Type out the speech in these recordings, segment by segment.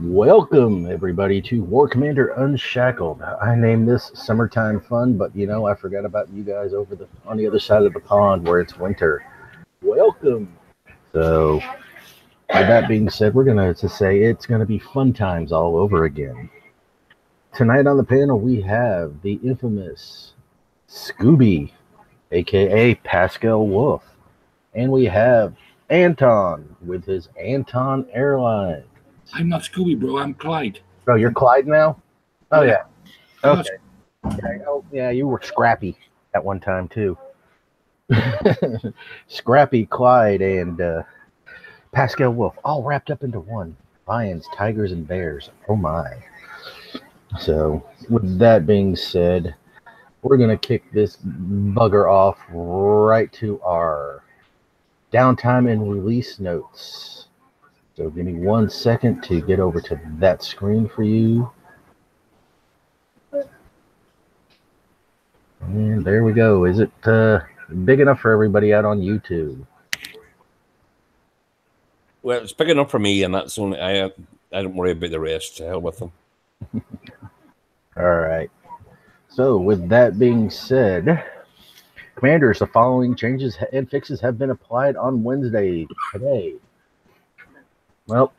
Welcome, everybody, to War Commander Unshackled. I named this Summertime Fun, but I forgot about you guys on the other side of the pond where it's winter. Welcome. So, with that being said, we're going to say it's going to be fun times all over again. Tonight on the panel, we have the infamous Scooby, aka Pascal Wolf, and we have Anton with his Anton Airlines. I'm not Scooby, bro. I'm Clyde. Oh, you're Clyde now? Oh, yeah. I'm Okay. Oh, yeah, you were Scrappy at one time, too. Scrappy, Clyde, and Pascal Wolf, all wrapped up into one. Lions, tigers, and bears. Oh, my. So, with that being said, we're going to kick this bugger off right to our downtime and release notes. So, give me 1 second to get over to that screen for you. And there we go. Is it big enough for everybody out on YouTube? Well, it's big enough for me, and that's only I don't worry about the rest. To hell with them. All right. So, with that being said, Commanders, the following changes and fixes have been applied on Wednesday today. Well,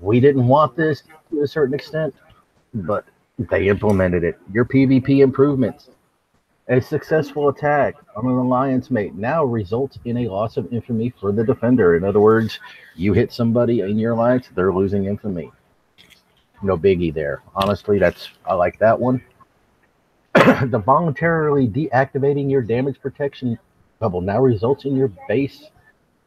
we didn't want this to a certain extent, but they implemented it. Your PvP improvements. A successful attack on an alliance mate now results in a loss of infamy for the defender. In other words, you hit somebody in your alliance, they're losing infamy. No biggie there. Honestly, I like that one. The voluntarily deactivating your damage protection bubble now results in your base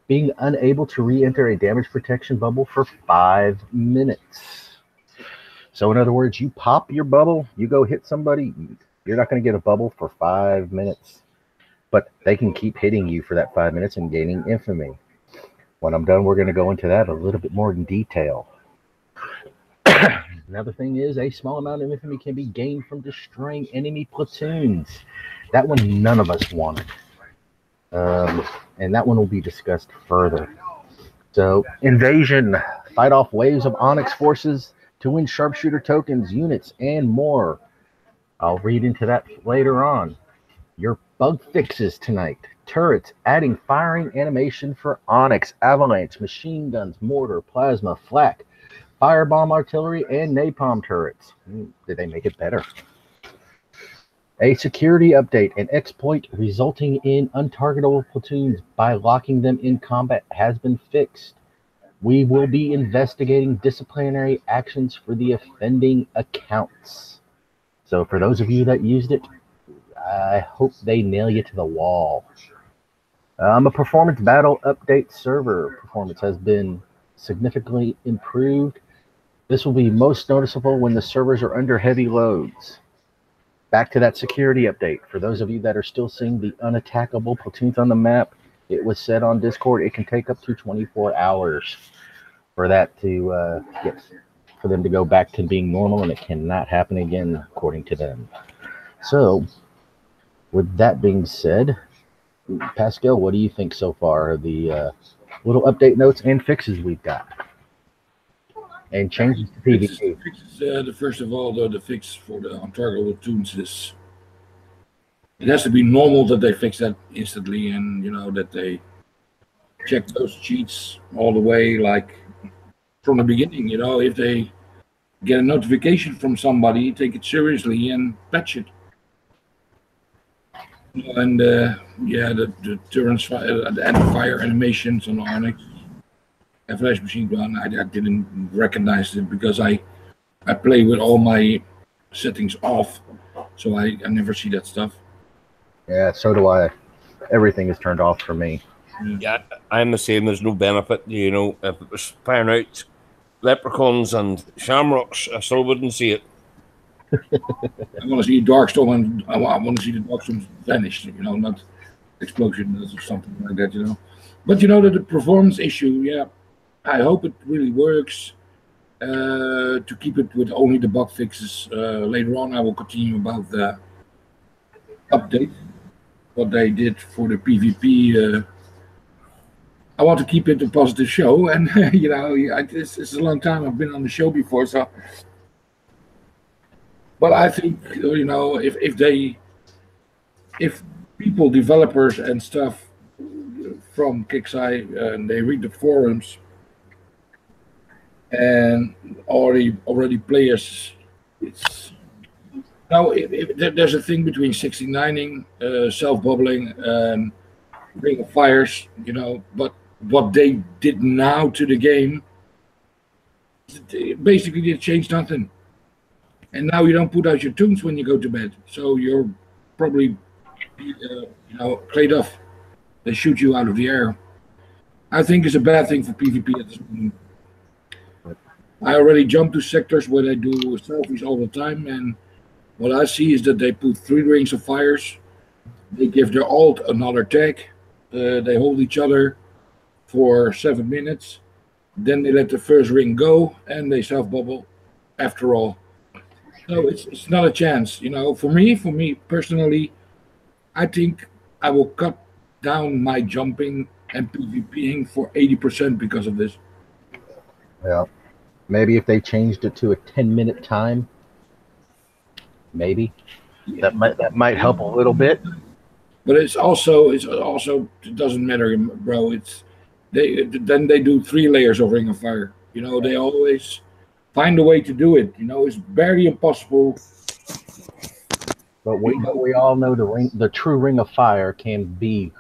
being unable to re-enter a damage protection bubble for 5 minutes. So in other words, you pop your bubble, you go hit somebody, you're not going to get a bubble for 5 minutes, but they can keep hitting you for that 5 minutes and gaining infamy. When I'm done, we're going to go into that a little bit more in detail. Another thing is a small amount of infamy can be gained from destroying enemy platoons. That one none of us wanted. And that one will be discussed further. So, invasion. Fight off waves of Onyx forces to win sharpshooter tokens, units, and more. I'll read into that later on. Your bug fixes tonight. Turrets, adding firing animation for Onyx, Avalanche, machine guns, mortar, plasma, flak, firebomb artillery, and napalm turrets. Did they make it better? A security update, an exploit resulting in untargetable platoons by locking them in combat has been fixed. We will be investigating disciplinary actions for the offending accounts. So for those of you that used it, I hope they nail you to the wall. A performance battle update server performance has been significantly improved. This will be most noticeable when the servers are under heavy loads. Back to that security update. For those of you that are still seeing the unattackable platoons on the map, it was said on Discord it can take up to 24 hours for that to for them to go back to being normal, and it cannot happen again according to them. So, with that being said, Pascal, what do you think so far of the little update notes and fixes we've got? And changes to PvP. First of all, the fix for the untargetable tunes is it has to be normal that they fix that instantly, and that they check those cheats all the way, like from the beginning. If they get a notification from somebody, take it seriously and patch it. And the turrets, the fire animations on Onyx. A flash machine gun, I didn't recognize it because I play with all my settings off, so I never see that stuff. Yeah, so do I. Everything is turned off for me. Yeah, I'm the same. There's no benefit. If it was firing out leprechauns and shamrocks, I still wouldn't see it. I want to see Darkstorm, and I want to see the Darkstorm vanish. Not explosions or something like that. But that the performance issue, yeah. I hope it really works to keep it with only the bug fixes. Later on, I will continue about the update, what they did for the PvP I want to keep it a positive show, and it's a long time I've been on the show before, so. But I think if people, developers and stuff from Kixeye, and they read the forums, and already players, it's there's a thing between 69ing, self-bubbling, and Ring of Fires, but what they did now to the game, basically they changed nothing. And now you don't put out your tunes when you go to bed, so you're probably, played off. They shoot you out of the air. I think it's a bad thing for PvP at this moment. I already jumped to sectors where they do selfies all the time, and what I see is that they put 3 rings of fires. They give their ult another tag. They hold each other for 7 minutes. Then they let the first ring go, and they self-bubble after all. So it's not a chance. For me personally, I think I will cut down my jumping and PvPing for 80% because of this. Yeah. Maybe if they changed it to a 10-minute time, maybe that might help a little bit. But it doesn't matter, bro. Then they do 3 layers of Ring of Fire. They always find a way to do it. It's barely impossible. But we all know the true Ring of Fire can be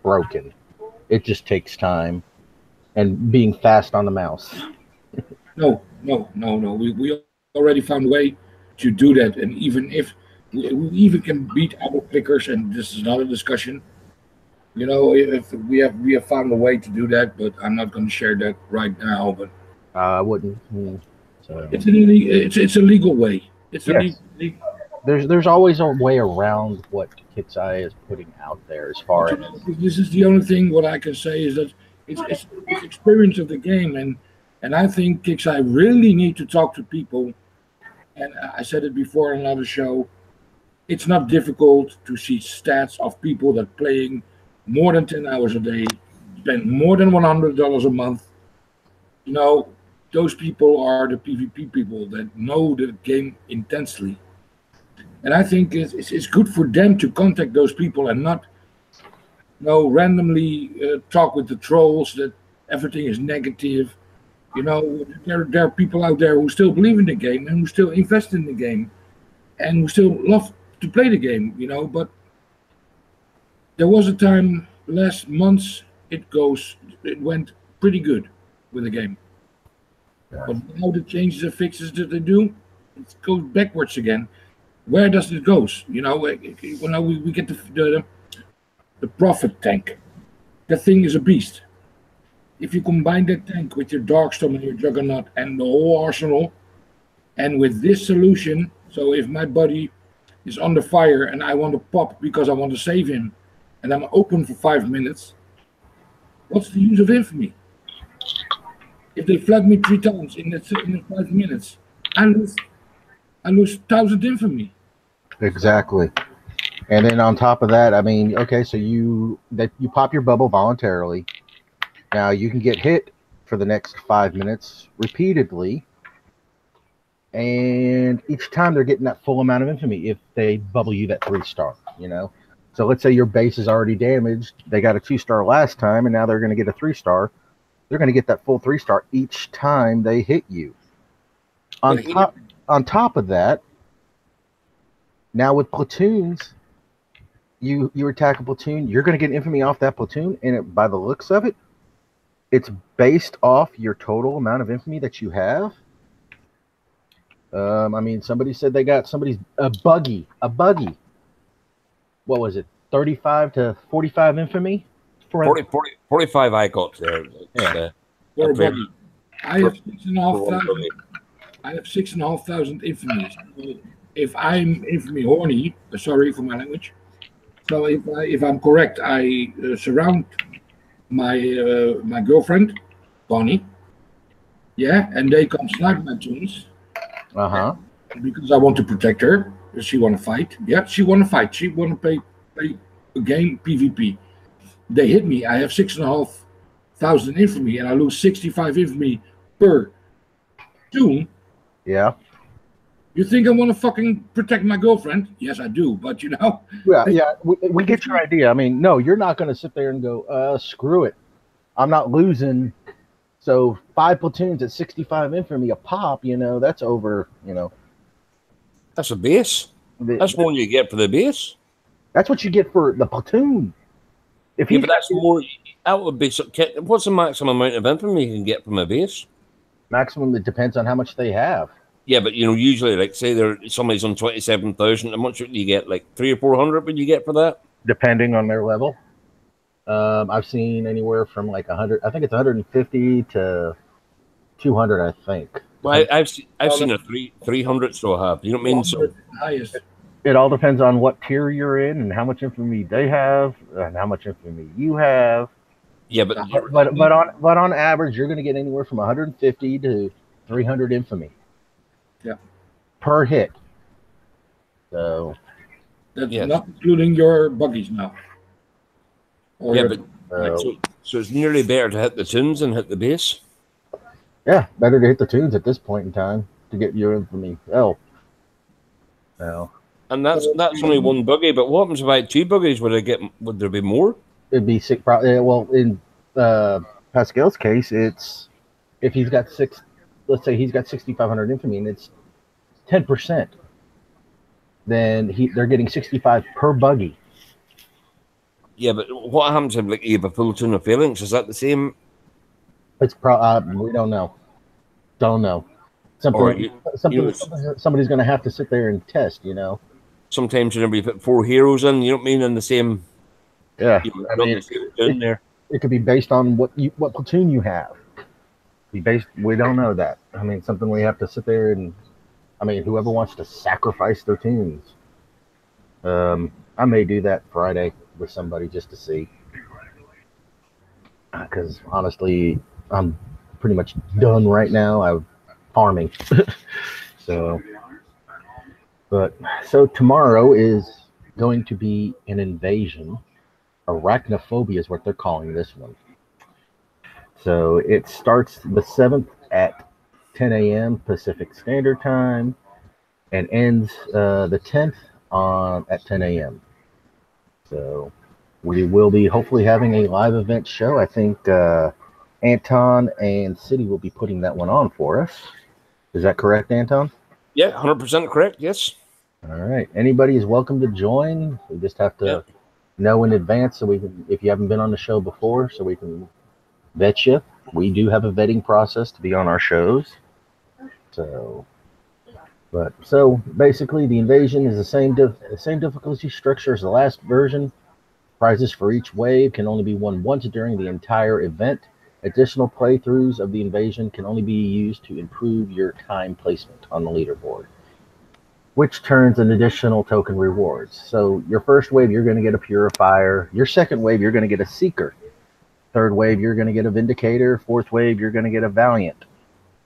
broken. It just takes time and being fast on the mouse. No. We already found a way to do that, and even if we even can beat apple pickers, and this is not a discussion. If we have found a way to do that, but I'm not going to share that right now. But I wouldn't. So. It's a legal way. There's always a way around what Kixeye is putting out there as far as. This is the only thing what I can say is that it's experience of the game, and I think Kixeye really need to talk to people. And I said it before on another show. It's not difficult to see stats of people that playing more than 10 hours a day, spend more than $100 a month. Those people are the PvP people that know the game intensely. And I think it's good for them to contact those people and not randomly talk with the trolls that everything is negative. There are people out there who still believe in the game and who still invest in the game and who still love to play the game, but there was a time last months it went pretty good with the game. Yeah. But now the changes and fixes that they do, it goes backwards again. Where does it go? We get the Prophet tank. That thing is a beast. If you combine that tank with your Darkstorm and your Juggernaut and the whole arsenal, and with this solution, so if my buddy is under fire and I want to pop because I want to save him, and I'm open for 5 minutes, what's the use of infamy? If they flag me 3 times in the 5 minutes, I lose 1,000 infamy. Exactly. And then on top of that, okay, so you pop your bubble voluntarily. Now you can get hit for the next 5 minutes repeatedly, and each time they're getting that full amount of infamy if they bubble you that 3-star. So let's say your base is already damaged. They got a 2-star last time, and now they're going to get a 3-star. They're going to get that full 3-star each time they hit you. On top of that, now with platoons, you attack a platoon, you're going to get infamy off that platoon, and by the looks of it, it's based off your total amount of infamy that you have. Somebody said they got a buggy. What was it? 35 to 45 infamy? 45 I got there. Yeah. I have 6,500. I have 6,500 infamy. So if I'm infamy horny, sorry for my language. So if I'm correct, I surround my girlfriend, Bonnie. Yeah, and they come snipe my tunes. Because I want to protect her. She want to fight. Yeah, she want to fight. She want to play a game PvP. They hit me. I have 1,000 infamy and I lose 65 infamy per tune, Yeah. you think I want to fucking protect my girlfriend? Yes, I do. But you know, Yeah. We get your idea. I mean, no, you're not going to sit there and go, screw it. I'm not losing. So 5 platoons at 65 infamy a pop, that's over, That's a base. That's more than you get for the base. That's what you get for the platoon. If Yeah, but that's more. That would be. What's the maximum amount of infamy you can get from a base? Maximum, it depends on how much they have. Yeah, but usually, like, say somebody's on 27,000. How much would you get? Like 300 or 400? Would you get for that? Depending on their level. I've seen anywhere from like 100. I think it's 150 to 200. I think. Well, I've seen a 300. So I have. You know what I mean? So highest. It all depends on what tier you're in and how much infamy they have and how much infamy you have. Yeah, but on average, you're going to get anywhere from 150 to 300 infamy. Yeah. Per hit. So. That's not including your buggies now. Or so it's nearly better to hit the tunes than hit the base. Yeah, better to hit the tunes at this point in time to get your infamy. No. And that's only one buggy. But what happens if I had 2 buggies? Would there be more? It'd be sick. Well, in Pascal's case, it's if he's got 6. Let's say he's got 6,500 infamy, and it's 10%. Then they're getting 65 per buggy. Yeah, but what happens if you have a full tune of phalanx? Is that the same? It's we don't know. Don't know. Somebody's going to have to sit there and test. Sometimes you put 4 heroes in. You know what I mean? In the same. Yeah, it could be based on what platoon you have. We don't know that. I mean, something we have to sit there and. I mean, whoever wants to sacrifice their tunes. I may do that Friday with somebody just to see. Because honestly, I'm pretty much done right now. I'm farming. So tomorrow is going to be an invasion. Arachnophobia is what they're calling this one. So it starts the 7th at 10 a.m. Pacific Standard Time and ends the 10th at 10 a.m. So we will be hopefully having a live event show. I think Anton and City will be putting that one on for us. Is that correct, Anton? Yeah, 100% correct. Yes. All right. Anybody is welcome to join. We just have to know in advance so we can, if you haven't been on the show before, so we can vet you. We do have a vetting process to be on our shows. So basically, the invasion is the same difficulty structure as the last version. Prizes for each wave can only be won once during the entire event. Additional playthroughs of the invasion can only be used to improve your time placement on the leaderboard, which turns an additional token rewards. So your first wave, you're going to get a Purifier. Your second wave, you're going to get a Seeker. Third wave, you're going to get a Vindicator. Fourth wave, you're going to get a Valiant.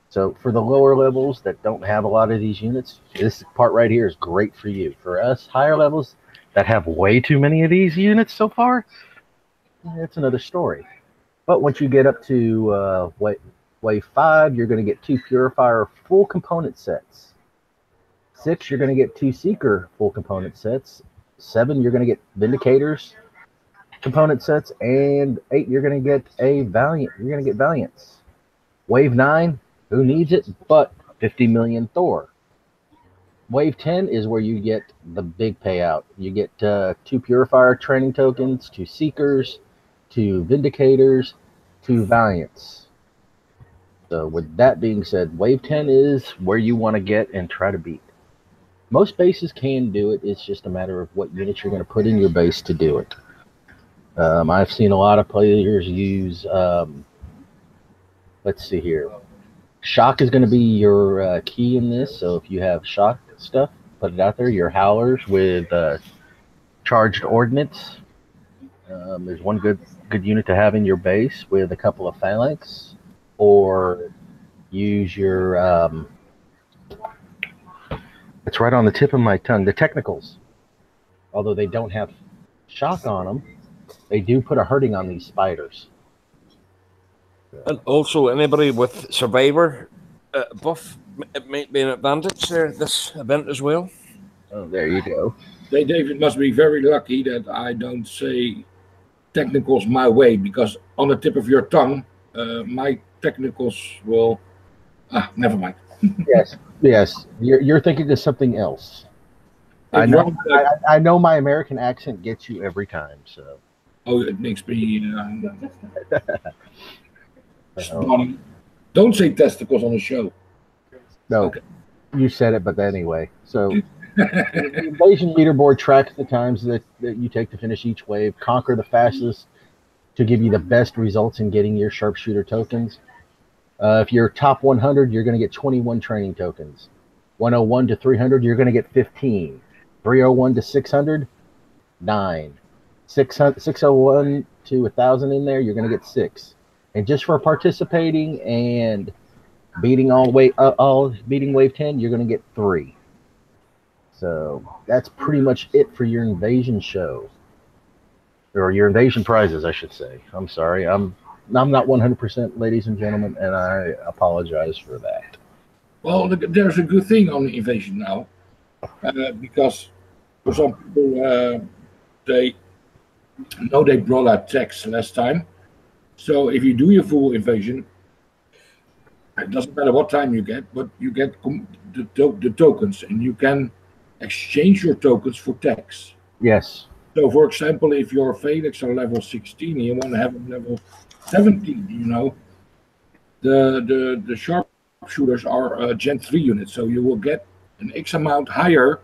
So for the lower levels that don't have a lot of these units, this part right here is great for you. For us, higher levels that have way too many of these units so far, that's another story. But once you get up to wave 5, you're going to get 2 Purifier full component sets. 6, you're going to get 2 Seeker full component sets. 7, you're going to get Vindicators component sets. And 8, you're going to get a Valiant. You're going to get Valiants. Wave 9, who needs it but 50 million Thor. Wave 10 is where you get the big payout. You get 2 Purifier training tokens, 2 Seekers, 2 Vindicators, 2 Valiants. So with that being said, Wave 10 is where you want to get and try to beat. Most bases can do it. It's just a matter of what units you're going to put in your base to do it. I've seen a lot of players use, let's see here. Shock is going to be your key in this. So if you have shock stuff, put it out there. Your howlers with charged ordnance. There's one good unit to have in your base with a couple of phalanx, or use your it's right on the tip of my tongue, the technicals. Although they don't have shock on them, they do put a hurting on these spiders. And also, anybody with Survivor buff, it might be an advantage there, this event as well. Oh, there you go. David must be very lucky that I don't say technicals my way, because on the tip of your tongue, my technicals will. Never mind. Yes. You're thinking of something else. I know my American accent gets you every time. So. Oh, it makes me. Don't say testicles on the show. No, okay. You said it, but anyway. So the invasion leaderboard tracks the times that you take to finish each wave, conquer the fastest to give you the best results in getting your sharpshooter tokens. If you're top 100, you're going to get 21 training tokens. 101 to 300, you're going to get 15. 301 to 600, 9. 601 to 1,000 in there, you're going to get 6. And just for participating and beating beating wave 10, you're going to get 3. So that's pretty much it for your invasion show, or your invasion prizes, I should say. I'm sorry, I'm not 100%, ladies and gentlemen, and I apologize for that. Well, there's a good thing on the invasion now, because for some people, they know they brought out text last time. So if you do your full invasion, it doesn't matter what time you get, but you get the tokens, and you can exchange your tokens for text. Yes. So, for example, if your Felix are level 16 and you want to have them level 17, the sharpshooters are Gen 3 units, so you will get an X amount higher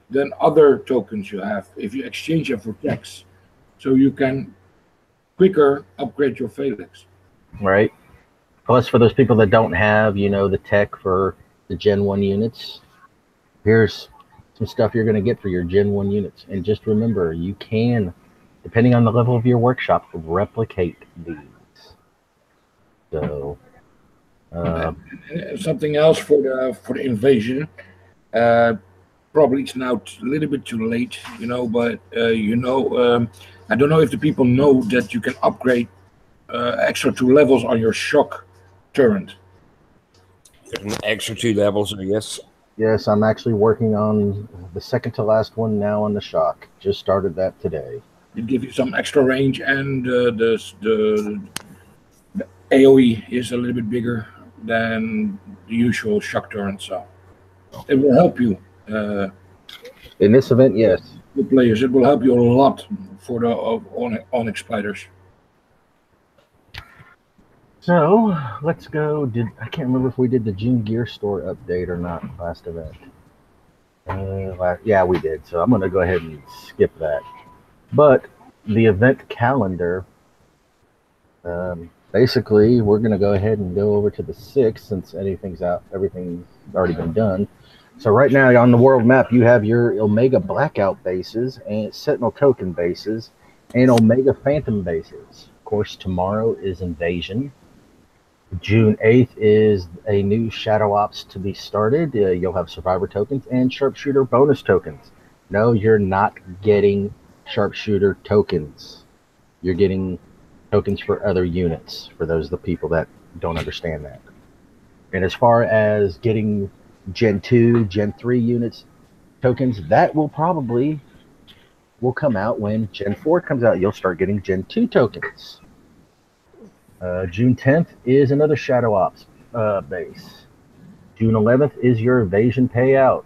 than other tokens you have if you exchange them for text. So you can quicker upgrade your Felix. Right. Plus, for those people that don't have, the tech for the Gen 1 units, here's some stuff you're going to get for your Gen 1 units. And just remember, you can, depending on the level of your workshop, replicate these. So, something else for the invasion. Probably it's now a little bit too late, but I don't know if the people know that you can upgrade extra 2 levels on your shock turret. Extra 2 levels, I guess. Yes, I'm actually working on the second to last one now on the shock. Just started that today. It gives you some extra range, and the AoE is a little bit bigger than the usual shock turret, so it will help you. In this event, yes. The players, it will help you a lot for the Onyx spiders. So let's go. I can't remember if we did the June Gear Store update or not last event. Yeah, we did. So I'm going to go ahead and skip that. But the event calendar, basically, we're going to go ahead and go over to the 6th since everything's already been done. So right now on the world map, you have your Omega Blackout bases and Sentinel Token bases and Omega Phantom bases. Of course, tomorrow is Invasion. June 8th is a new Shadow Ops to be started. You'll have Survivor tokens and Sharpshooter bonus tokens. No, you're not getting Sharpshooter tokens. You're getting tokens for other units, for those of the people that don't understand that. And as far as getting Gen 2, Gen 3 units tokens, that will come out when Gen 4 comes out. You'll start getting Gen 2 tokens. June 10th is another Shadow Ops base. June 11th is your Invasion payout.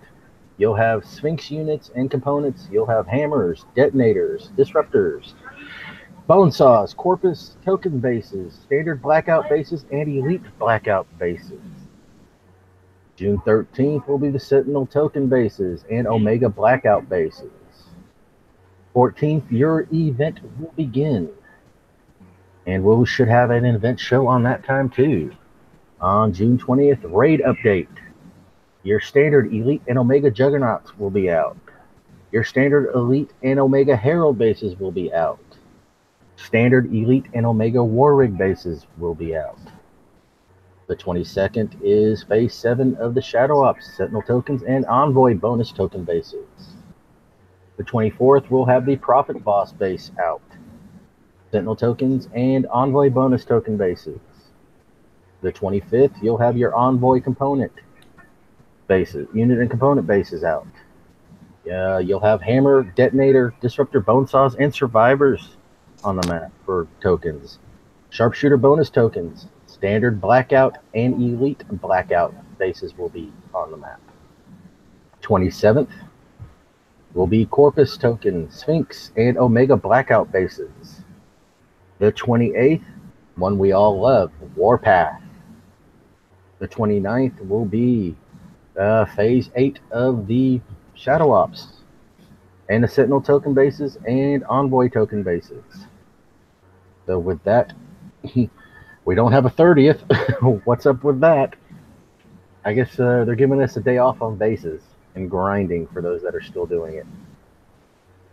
You'll have Sphinx units and components. You'll have hammers, detonators, disruptors, bone saws, corpus token bases, standard blackout bases, and elite blackout bases. June 13th will be the Sentinel token bases and Omega blackout bases. 14th, your event will begin. And we should have an event show on that time too. On June 20th, raid update. Your standard Elite and Omega Juggernauts will be out. Your standard Elite and Omega Herald bases will be out. Standard Elite and Omega War Rig bases will be out. The 22nd is Phase 7 of the Shadow Ops, Sentinel tokens, and Envoy bonus token bases. The 24th, we'll have the Prophet Boss base out. Sentinel tokens, and Envoy bonus token bases. The 25th, you'll have your Envoy component bases, unit and component bases out. You'll have Hammer, Detonator, Disruptor, Bone Saws, and Survivors on the map for tokens. Sharpshooter bonus tokens, Standard Blackout, and Elite Blackout bases will be on the map. 27th will be Corpus token, Sphinx, and Omega Blackout bases. The 28th, one we all love, Warpath. The 29th will be Phase 8 of the Shadow Ops, and the Sentinel token bases and Envoy token bases. So with that, we don't have a 30th. What's up with that? I guess they're giving us a day off on bases and grinding for those that are still doing it.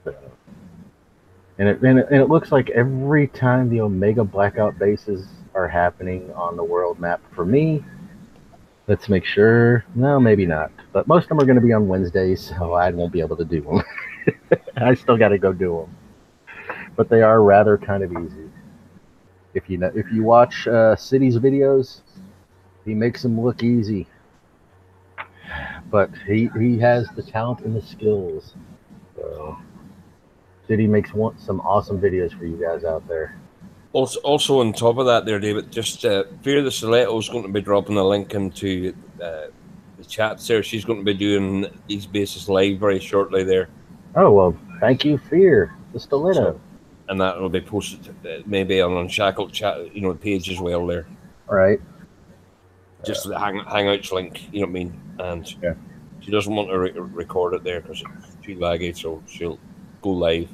So, and it looks like every time the Omega Blackout bases are happening on the world map for me, let's make sure. No, maybe not. But most of them are going to be on Wednesdays, so I won't be able to do them. I still got to go do them. But they are rather kind of easy. If you watch City's videos, he makes them look easy. But he has the talent and the skills. So City makes some awesome videos for you guys out there. Also on top of that there, David, just Fear the Stiletto is going to be dropping a link into the chat there. She's going to be doing these bases live very shortly there. Oh, well, thank you, Fear the Stiletto. And that will be posted maybe on Unshackled chat, page as well there. All right. Just the Hangouts link, you know what I mean? And yeah. She doesn't want to record it there because it's too laggy, so she'll go live.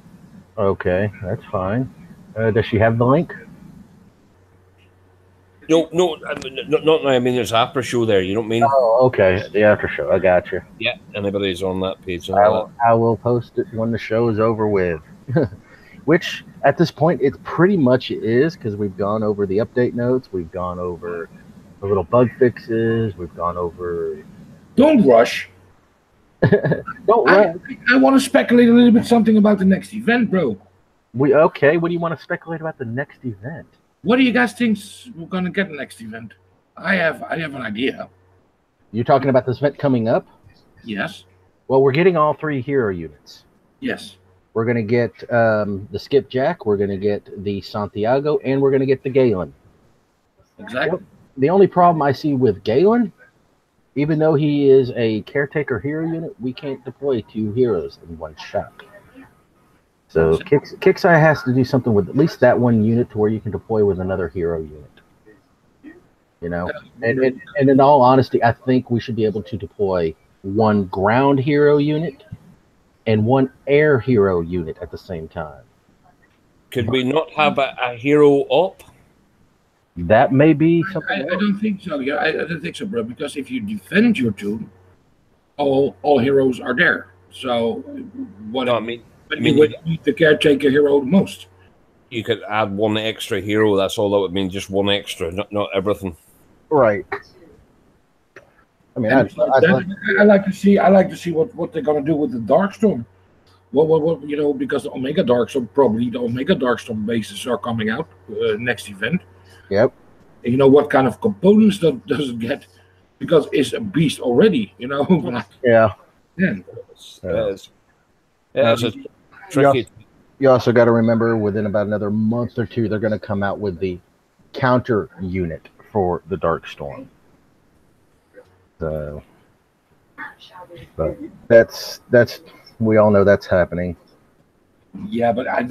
Okay, that's fine. Does she have the link? No, not now. I mean, there's after show there. You know what I mean? Oh, okay. The after show. I got you. Yeah, anybody's on that page. I will post it when the show is over with. Which, at this point, it pretty much is, because we've gone over the update notes. We've gone over the little bug fixes. We've gone over... Don't rush. Don't rush. I want to speculate a little bit something about the next event, bro. Okay, what do you want to speculate about the next event? What do you guys think we're going to get next event? I have an idea. You're talking about this event coming up? Yes. Well, we're getting all 3 hero units. Yes. We're going to get the Skipjack, we're going to get the Santiago, and we're going to get the Galen. Exactly. The only problem I see with Galen, even though he is a caretaker hero unit, we can't deploy 2 heroes in one shot. So Kixeye has to do something with at least that one unit to where you can deploy with another hero unit. And in all honesty, I think we should be able to deploy 1 ground hero unit and 1 air hero unit at the same time. Could we not have a hero up? That may be something. I don't think so. Yeah, I don't think so, bro. Because if you defend your tomb, all heroes are there. So what? No, you would need the caretaker hero the most. You could add 1 extra hero. That's all that would mean. Just 1 extra, not everything. Right. I mean, I like to see what they're gonna do with the Darkstorm. What because the Omega Darkstorm bases are coming out next event. Yep. And what kind of components does it get? Because it's a beast already. Yeah. It's tricky. You also got to remember, within about another month or 2, they're going to come out with the counter unit for the Darkstorm. So, but that's we all know that's happening. Yeah, but I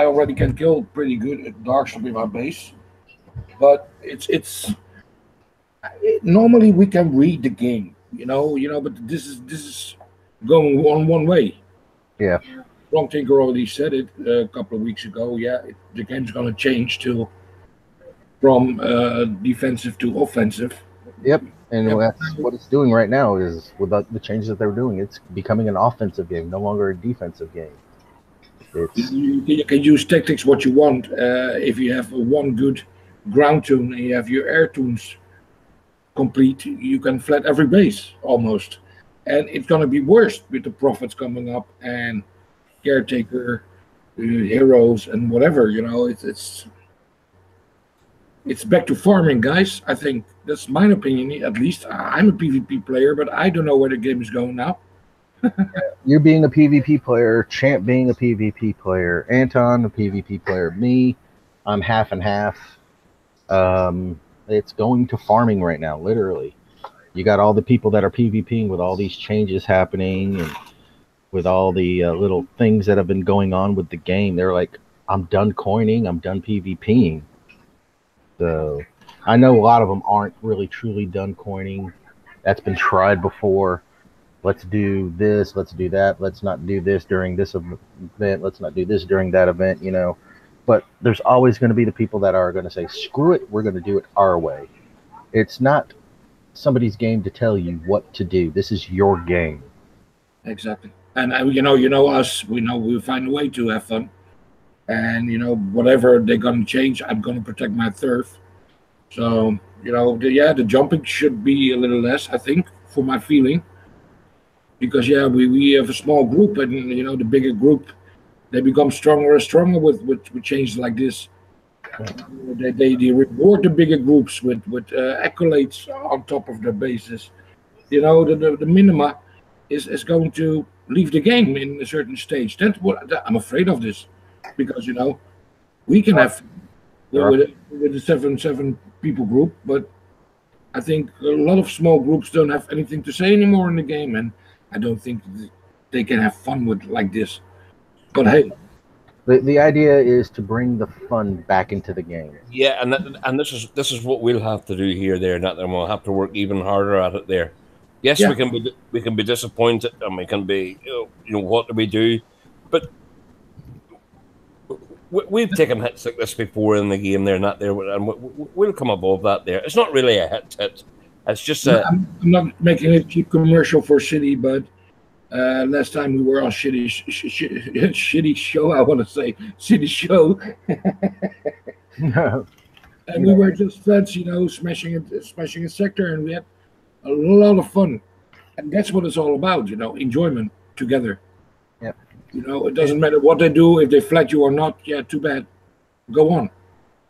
already can kill pretty good at Darkstorm in my base, but it's normally we can read the game, but this is going on one way. Yeah. Wrong Tinker already said it a couple of weeks ago. Yeah, the game's going to change from defensive to offensive. Yep, and that's what it's doing right now. Is with the changes that they're doing, it's becoming an offensive game, no longer a defensive game. You can use tactics what you want. If you have 1 good ground tune and you have your air tunes complete, you can flat every base almost. And it's going to be worse with the Prophets coming up and Caretaker heroes and whatever. It's back to farming, guys. I think that's my opinion. At least I'm a PvP player, but I don't know where the game is going now. You being a PvP player, Champ being a PvP player, Anton a PvP player, me, I'm half and half. It's going to farming right now, literally. You got all the people that are PvPing with all these changes happening and with all the little things that have been going on with the game. They're like, I'm done coining, I'm done PvPing. So I know a lot of them aren't really truly done coining. That's been tried before. Let's do this, let's do that. Let's not do this during this event. Let's not do this during that event, But there's always going to be the people that are going to say, screw it, we're going to do it our way. It's not somebody's game to tell you what to do. This is your game. Exactly. And us. We know we'll find a way to have fun. And whatever they're gonna change, I'm gonna protect my turf. So the jumping should be a little less, I think, for my feeling. Because we have a small group, and the bigger group, they become stronger and stronger with changes like this. They reward the bigger groups with accolades on top of their bases. The minima is going to leave the game in a certain stage. That's what I'm afraid of this, because we can have with a seven people group, but I think a lot of small groups don't have anything to say anymore in the game, and I don't think they can have fun with like this. But hey, the idea is to bring the fun back into the game. Yeah, and this is what we'll have to do here, there, and we'll have to work even harder at it there. Yes, Yeah. we can be disappointed, and we can be, what do we do? But we've taken hits like this before in the game, there, and we'll come above that. There, it's not really a hit. It's just I'm not making a cheap commercial for City, but last time we were on shitty show, I want to say City show, and we were just friends, smashing a sector, and we had a lot of fun, and that's what it's all about, enjoyment together. Yep. It doesn't matter what they do, if they flat you or not. Yeah, too bad. Go on.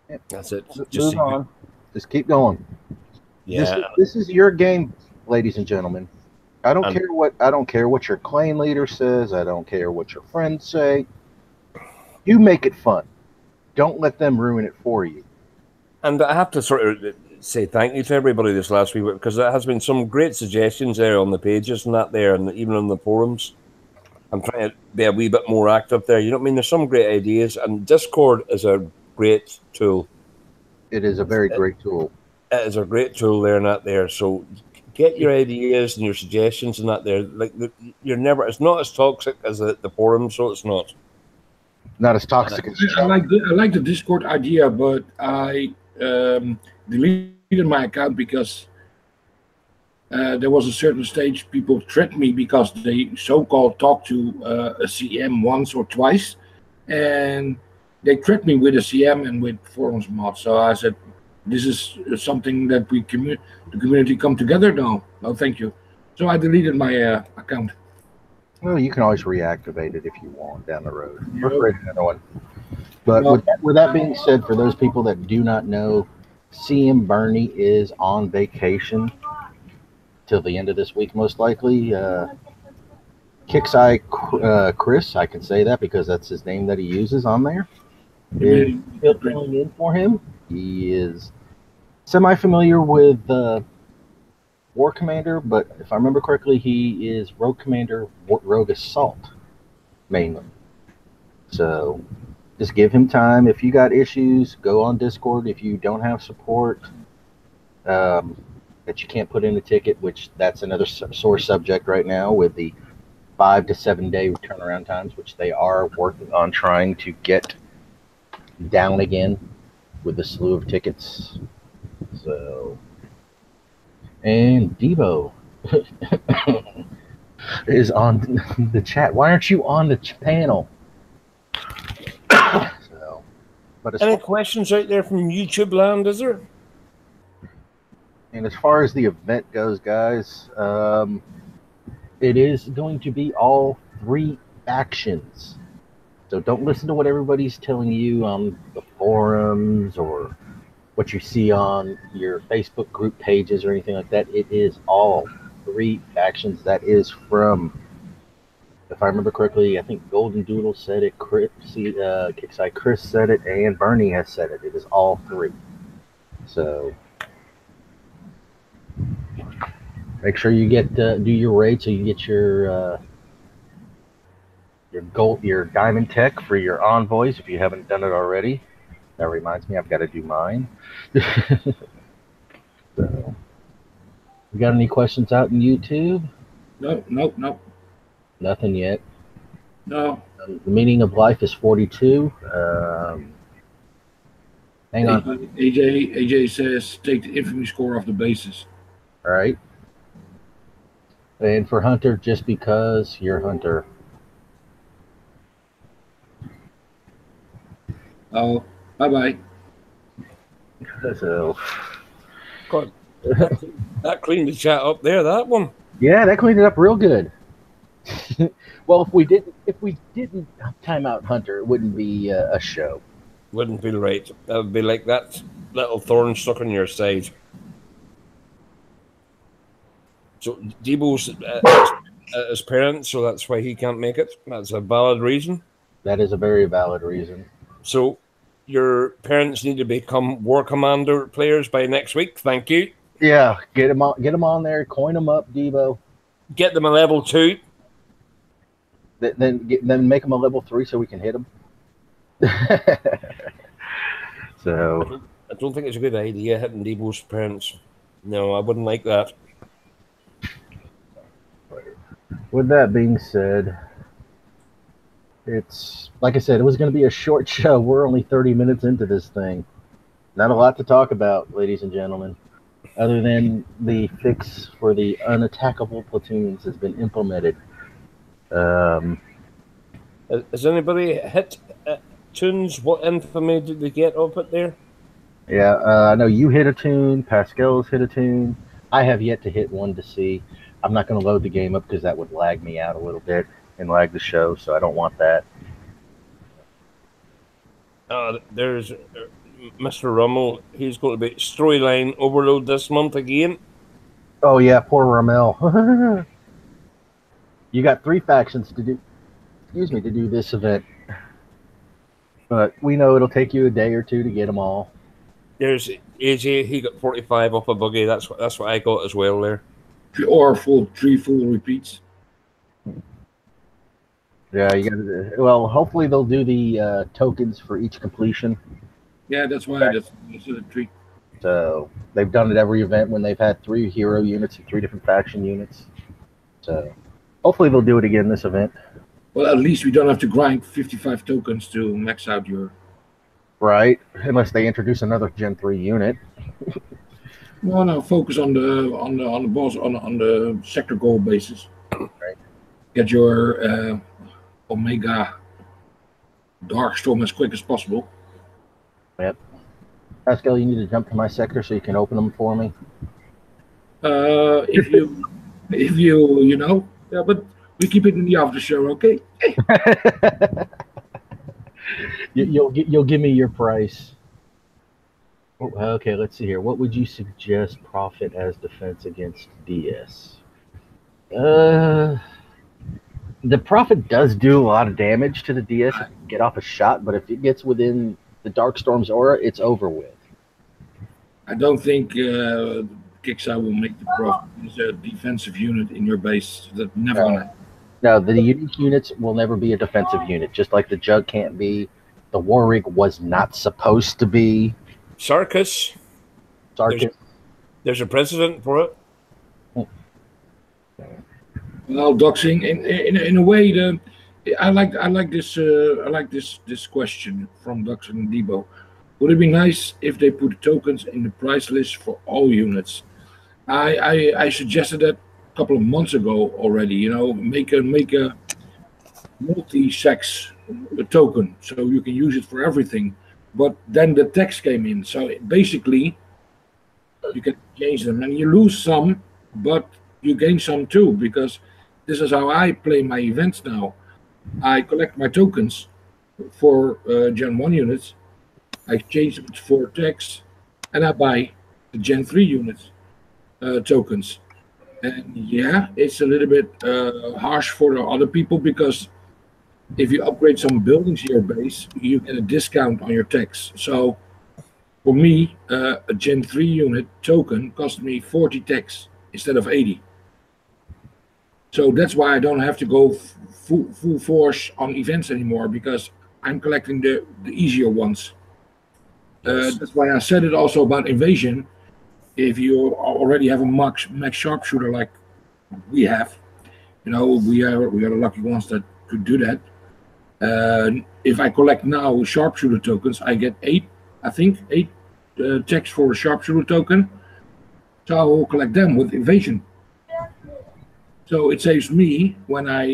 Yep. That's it. Just move on. Just keep going. Yeah. This is your game, ladies and gentlemen. I don't care what your clan leader says. I don't care what your friends say. You make it fun. Don't let them ruin it for you. And I have to sort of say thank you to everybody this last week, because there has been some great suggestions there on the pages and that there, and even on the forums. I'm trying to be a wee bit more active there. You know what I mean? There's some great ideas, and Discord is a great tool. It is a very great tool. It is a great tool there and that there. So get your ideas and your suggestions and that there. Like it's not as toxic as the forum, so it's not. Not as toxic as I like the Discord idea, but I deleted my account because there was a certain stage people threatened me because they so-called talked to a CM once or twice, and they threatened me with a CM and with forums mod. So I said, this is something that the community come together. No, thank you. So I deleted my account. Well, you can always reactivate it if you want down the road. Or create another one. But with that being said, for those people that do not know, CM Bernie is on vacation till the end of this week, most likely. Kixeye Chris, I can say that because that's his name that he uses on there, is still filling in for him. He is semi-familiar with War Commander, but if I remember correctly, he is Rogue Commander, Rogue Assault, mainly. So just give him time. If you got issues, go on Discord. If you don't have support that you can't put in a ticket, which that's another sore subject right now with the 5 to 7 day turnaround times, which they are working on trying to get down again with the slew of tickets. So, and Devo is on the chat. Why aren't you on the panel? So, but any questions out there from YouTube land, is there? And as far as the event goes, guys, it is going to be all 3 factions. So don't listen to what everybody's telling you on the forums or what you see on your Facebook group pages or anything like that. It is all 3 factions. That is from, if I remember correctly, I think Golden Doodle said it, Kickside Chris said it, and Bernie has said it. It is all 3. So make sure you get do your raid so you get your diamond tech for your envoys if you haven't done it already. That reminds me, I've got to do mine. So, you got any questions out in YouTube? No. Nothing yet. No. The meaning of life is 42. Hang on. AJ says take the infamy score off the bases. All right. And for Hunter, just because you're Hunter. Oh, bye-bye. So, God, that cleaned the chat up there, that one. yeah, that cleaned it up real good. Well, if we didn't time out Hunter, it wouldn't be a show. Wouldn't feel right. That would be like that little thorn stuck on your side. So Debo's his parents, so that's why he can't make it. That's a valid reason. That is a very valid reason. So your parents need to become War Commander players by next week. Thank you. Yeah, get them on there, coin them up, Debo. Get them a level 2. Then make them a level 3 so we can hit them. So I don't think it's a good idea hitting Debo's parents. No, I wouldn't like that. with that being said, it's like I said, it was going to be a short show. We're only 30 minutes into this thing. Not a lot to talk about, ladies and gentlemen, other than the fix for the unattackable platoons has been implemented. Has anybody hit tunes? What infamy did they get up it there? Yeah, I know you hit a tune. Pascal's hit a tune. I have yet to hit one to see. I'm not going to load the game up because that would lag me out a little bit and lag the show, so I don't want that. There's Mr. Rummel. He's going to be storyline overload this month again. Oh yeah, poor Rommel. You got 3 factions to do. Excuse me, to do this event, but we know it'll take you a day or 2 to get them all. There's AJ. He got 45 off a buggy. That's what I got as well there. Or 3 full repeats. Yeah, you got to. Well, hopefully they'll do the tokens for each completion. Yeah, that's why that's a treat. So they've done it every event when they've had 3 hero units and 3 different faction units. So hopefully they'll do it again this event. Well, at least we don't have to grind 55 tokens to max out your. Right, unless they introduce another Gen 3 unit. No, focus on the boss on the sector goal basis. Right. Get your Omega Darkstorm as quick as possible. Yep. Pascal, you need to jump to my sector so you can open them for me. If you know, yeah, but we keep it in the after show, okay? You'll give me your price. Oh, okay, let's see here. What would you suggest profit as defense against DS? The profit does do a lot of damage to the DS if you get off a shot, but if it gets within the Darkstorm's aura, it's over with. I don't think Kickstarter will make the profit. It's a defensive unit in your base that never gonna happen. No, the unique units will never be a defensive unit, just like the Jug can't be. The War Rig was not supposed to be. Sarkis. There's a precedent for it. Well, doxing in a way, I like this question from Doxing and Debo. Would it be nice if they put tokens in the price list for all units? I suggested that a couple of months ago already. You know, make a multi-sex token so you can use it for everything. But then the text came in, so basically you can change them and you lose some, but you gain some too, because this is how I play my events now. I collect my tokens for Gen 1 units, I exchange it for techs, and I buy the Gen 3 units tokens. And yeah, it's a little bit harsh for the other people because if you upgrade some buildings in your base, you get a discount on your techs. So for me, a Gen 3 unit token cost me 40 techs instead of 80. So that's why I don't have to go full force on events anymore because I'm collecting the easier ones. Yes. That's why I said it also about invasion. If you already have a max sharpshooter like we have, we are the lucky ones that could do that. If I collect now sharpshooter tokens, I get eight checks for a sharpshooter token. So I will collect them with invasion. So it saves me when I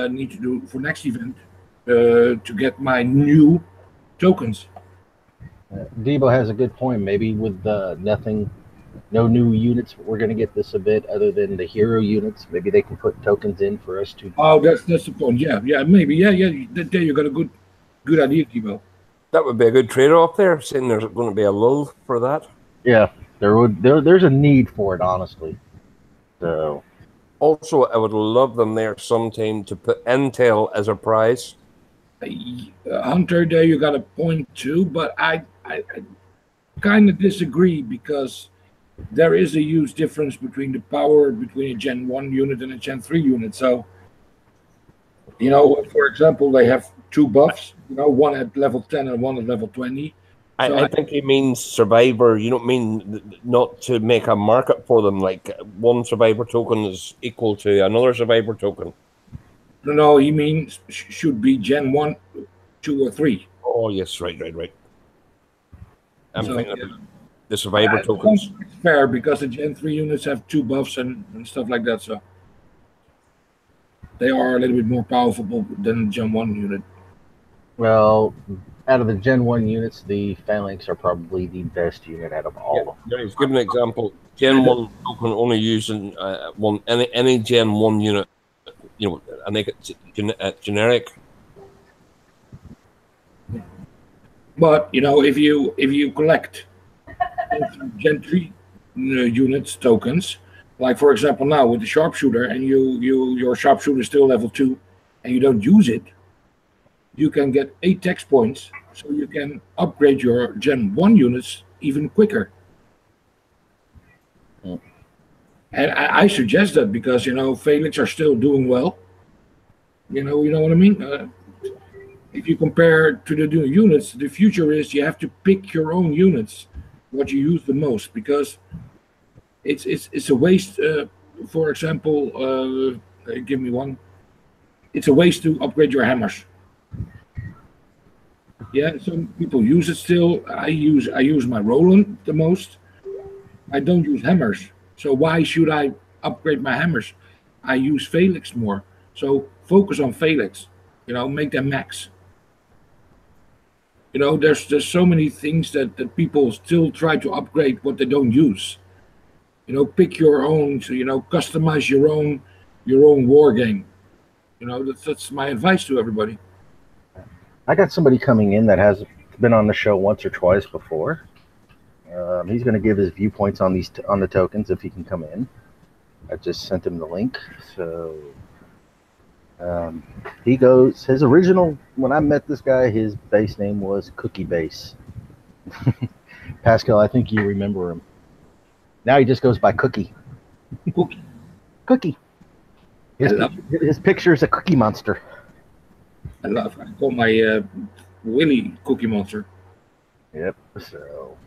need to do for next event to get my new tokens. Debo has a good point. Maybe with no new units, we're going to get this a bit other than the hero units. Maybe they can put tokens in for us to. Oh, that's the point. Yeah, maybe. Yeah. There you got a good idea, Debo. That would be a good trade-off there, saying there's going to be a lull for that. Yeah, there's a need for it, honestly. So. Also, I would love them there sometime to put intel as a prize. Hunter, there you got a point too, but I kind of disagree because there is a huge difference between the power between a Gen 1 unit and a Gen 3 unit. So, for example, they have two buffs, one at level 10 and one at level 20. So I think he means survivor. You don't mean not to make a market for them, like one survivor token is equal to another survivor token. No, he means should be Gen 1, 2, or 3. Oh, yes, right. I'm thinking yeah. the survivor tokens. It's fair because the Gen 3 units have two buffs and stuff like that, so they are a little bit more powerful than the Gen 1 unit. Well, out of the Gen 1 units, the Phalanx are probably the best unit out of all of them. Let's give an example. Gen 1 token only using any Gen 1 unit, I make it generic. But if you collect Gen 3 units tokens, like for example now with the sharpshooter, and your sharpshooter is still level 2, and you don't use it, you can get 8 text points, so you can upgrade your Gen 1 units even quicker. And I suggest that because Phalanx are still doing well. You know what I mean? If you compare to the new units, the future is you have to pick your own units, what you use the most, because it's a waste. For example, give me one. It's a waste to upgrade your hammers. Yeah, some people use it still. I use my Roland the most. I don't use hammers. So why should I upgrade my hammers? I use Phalanx more. So focus on Phalanx. Make them max. There's so many things that people still try to upgrade what they don't use. Pick your own. So customize your own war game. That's my advice to everybody. I got somebody coming in that has been on the show once or twice before. He's going to give his viewpoints on the tokens if he can come in. I just sent him the link. So he goes. His original, when I met this guy, his base name was Cookie Base. Pascal, I think you remember him. Now he just goes by Cookie. Cookie. His picture is a Cookie Monster. I call my Willy Cookie Monster. Yep. So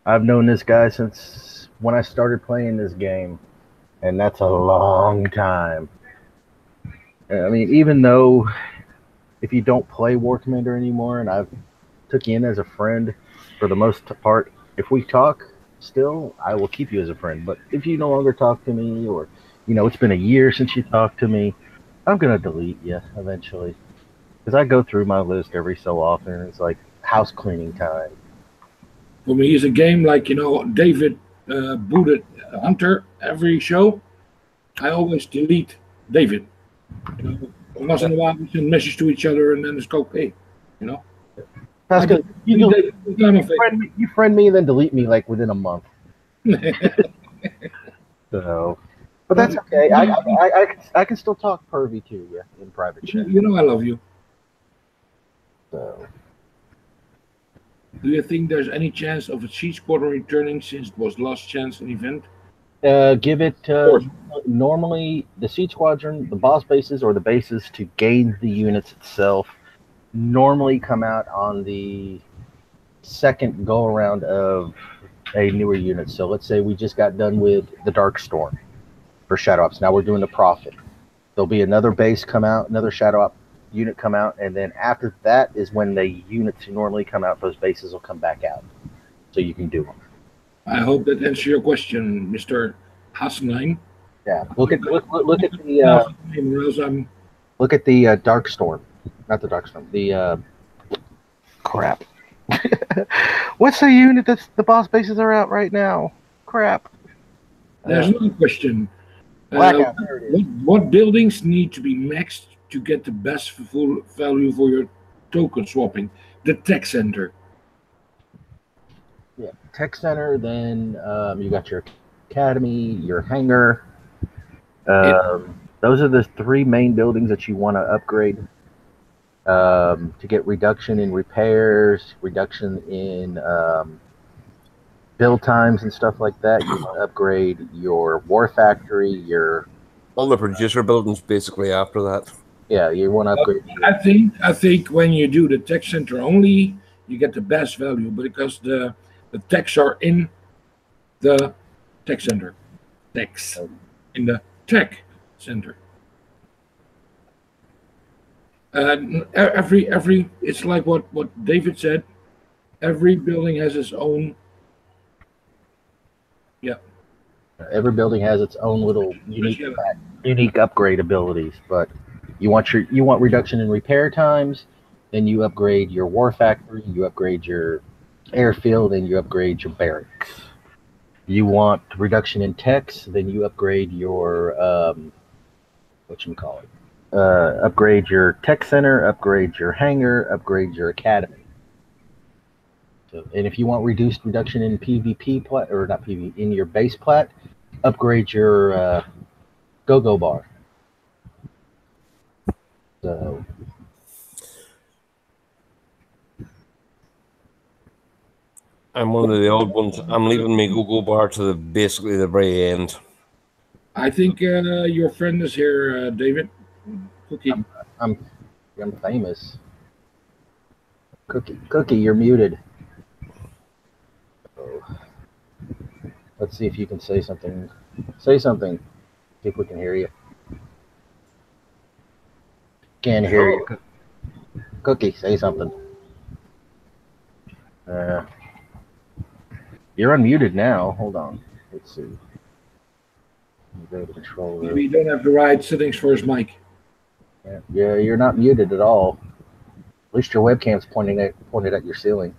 I've known this guy since when I started playing this game, and that's a long time. I mean, even though if you don't play War Commander anymore, and I've took you in as a friend for the most part, if we talk still, I will keep you as a friend. But if you no longer talk to me, or it's been a year since you talked to me, I'm going to delete you eventually. Because I go through my list every so often. It's like house cleaning time. For me, it's a game like, David booted Hunter every show. I always delete David. Once in a while, we send a message to each other, and then it's okay. You know. Pascal, you friend me and then delete me like within a month. So, but that's okay. I can still talk pervy to you in private chat. You know I love you. So, do you think there's any chance of a siege squadron returning since it was last chance an event? give it normally the siege squadron, the boss bases or the bases to gain the units itself normally come out on the second go around of a newer unit. So let's say we just got done with the Dark Storm for Shadow Ops. Now we're doing the Prophet. There'll be another base come out, another Shadow Op unit come out, and then after that is when the units who normally come out, those bases will come back out. So you can do them. I hope that answers your question, Mr. Hassenheim. Yeah. Look at the Dark Storm. Not the Dark Storm. The crap. What's the unit that's the boss bases are out right now? Crap. There's another question. Blackout. What buildings need to be maxed to get the best full value for your token swapping? The tech center. Yeah, tech center. Then you got your academy, your hangar. Those are the three main buildings that you want to upgrade to get reduction in repairs, reduction in build times and stuff like that. You want to upgrade your war factory, your all the producer buildings basically after that. Yeah, you want to upgrade. I think when you do the tech center only, you get the best value because the techs are in the tech center. Techs in the tech center. Every it's like what David said. Every building has its own. Yeah. Every building has its own little unique upgrade abilities, but you want reduction in repair times, then you upgrade your war factory, you upgrade your airfield, and you upgrade your barracks. You want reduction in techs, then you upgrade your upgrade your tech center, upgrade your hangar, upgrade your academy. So, and if you want reduction in PvP or not PvP in your base plat, upgrade your go-go bar. So I'm one of the old ones. I'm leaving my go-go bar to basically the very end. I think your friend is here, David. Cookie. I'm famous. Cookie, you're muted. Oh. Let's see if you can say something. Say something. See if we can hear you. Can't hear you. Cookie, say something. You're unmuted now. Hold on. Let's see. Go to control. Maybe you don't have the right settings for his mic. Yeah, you're not muted at all. At least your webcam's pointed at your ceiling.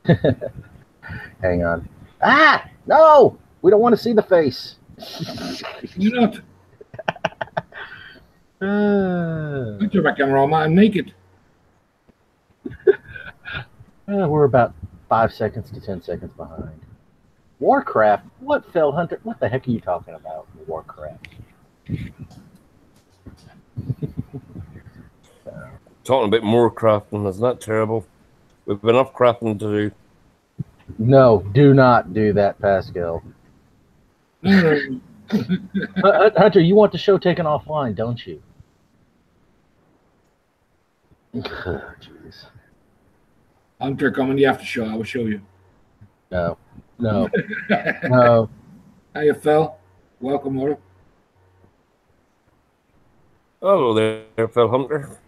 Hang on. Ah! No! We don't want to see the face. You're not. Put my camera on and make it. We're about 5 seconds to 10 seconds behind. Warcraft? What, Phil Hunter? What the heck are you talking about, Warcraft? Talking about more crafting, that's not terrible. We've enough crafting to do. No, do not do that, Pascal. Hunter, you want the show taken offline, don't you? Jeez. Hunter, come in the after show. I will show you. No. No. Hey, Phil. Welcome, Laura. Hello there, Phil Hunter.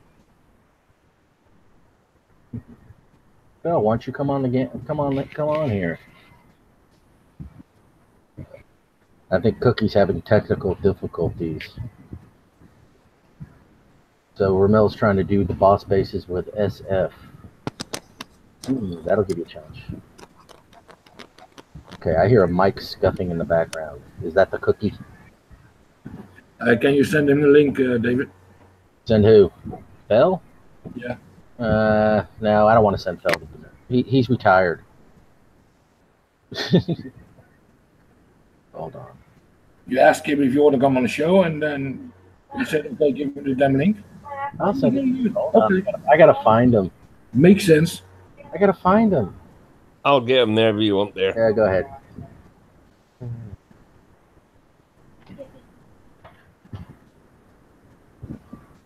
Phil, why don't you come on again? Come on here. I think Cookie's having technical difficulties. So Ramel's trying to do the boss bases with SF. That'll give you a challenge. Okay, I hear a mic scuffing in the background. Is that the Cookie? Can you send him the link, David? Send who? Fell? Yeah. No, I don't want to send Fell. He's retired. Hold on. You ask him if you want to come on the show, and then he said, okay, give me the damn link. I'll send it. Hold Okay. on. I gotta find him. Makes sense. I gotta find him. I'll get him there if you want there. Yeah, go ahead.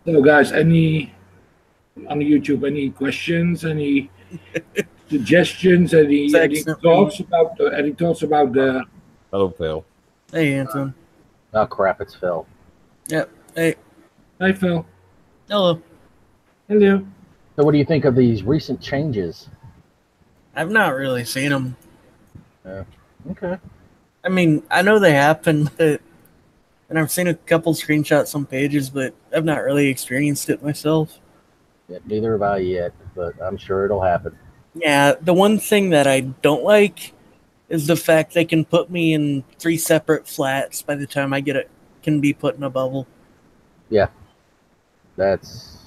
So, guys, any on YouTube, any questions, any suggestions, any thoughts about the? Hello, Phil. Hey, Anton. Oh crap! It's Phil. Yep. Hey. Hi, Phil. Hello. Hello. So, what do you think of these recent changes? I've not really seen them. Okay. I mean, I know they happen, but and I've seen a couple screenshots on pages, but I've not really experienced it myself. Yeah, neither have I yet, but I'm sure it'll happen. Yeah, the one thing that I don't like is the fact they can put me in 3 separate flats by the time I can be put in a bubble. Yeah, that's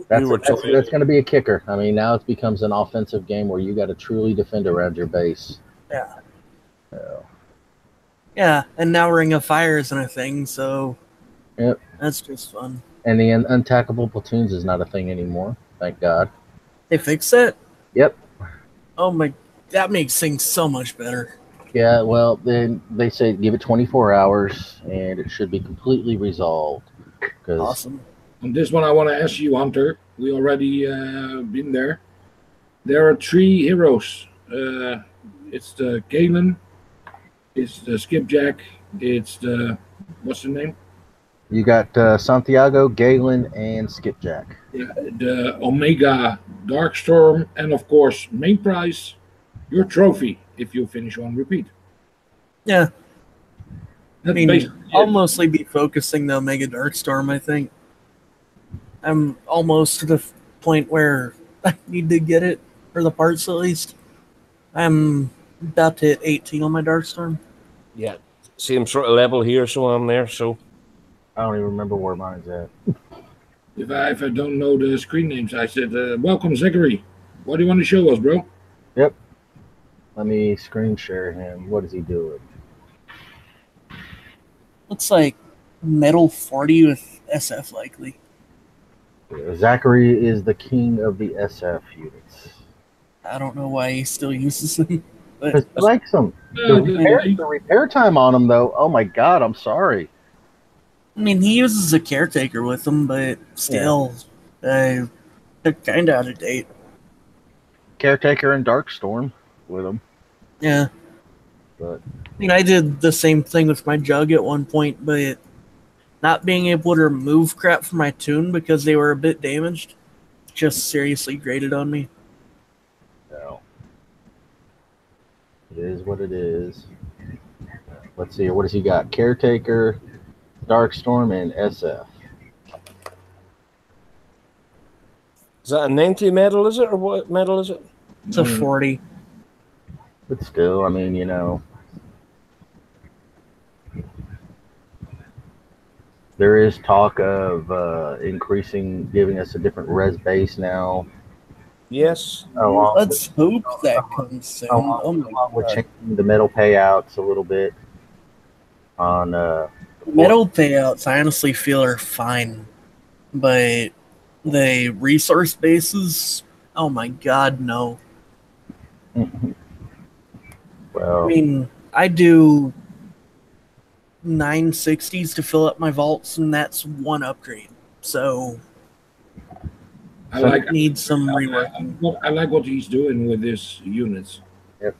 going to be a kicker. I mean, now it becomes an offensive game where you got to truly defend around your base. Yeah. So. Yeah, and now Ring of Fire isn't a thing, so yep, that's just fun. And the untackable platoons is not a thing anymore. Thank God. They fixed it? Yep. Oh my, that makes things so much better. Yeah, well, then they say give it 24 hours, and it should be completely resolved. Awesome. On this one, I want to ask you, Hunter. We already been there. There are 3 heroes. It's the Galen, it's the Skipjack, it's the what's the name? You got Santiago, Galen, and Skipjack. Yeah, the Omega Darkstorm, and of course, main prize, your trophy if you finish on repeat. Yeah. That's I mean, I'll mostly be focusing the Omega Darkstorm, I think. I'm almost to the point where I need to get it, for the parts at least. I'm about to hit 18 on my Darkstorm. Yeah, same sort of level here, so I'm there, so. I don't even remember where mine's at. If I don't know the screen names, I said, welcome, Zachary. What do you want to show us, bro? Yep. Let me screen share him. What is he doing? Looks like Metal 40 with SF likely. Zachary is the king of the SF units. I don't know why he still uses them. Because he likes them. The repair time on them, though, oh my God, I'm sorry. I mean, he uses a caretaker with them, but still, they're kind of out of date. Caretaker and Darkstorm with them. Yeah. But I mean, I did the same thing with my Jug at one point, but not being able to remove crap from my tune because they were a bit damaged just seriously grated on me. No. It is what it is. Let's see. What has he got? Caretaker, Darkstorm, and SF. Is that a 90 medal, is it? Or what medal is it? It's a 40. But still, I mean, you know. There is talk of increasing, giving us a different res base now. Yes. Let's hope that comes soon. We're changing the metal payouts a little bit. On metal payouts, I honestly feel are fine, but the resource bases, oh my God, no. Well, I mean, I do 960s to fill up my vaults, and that's one upgrade. So I need some rework. I like what he's doing with his units. Yep.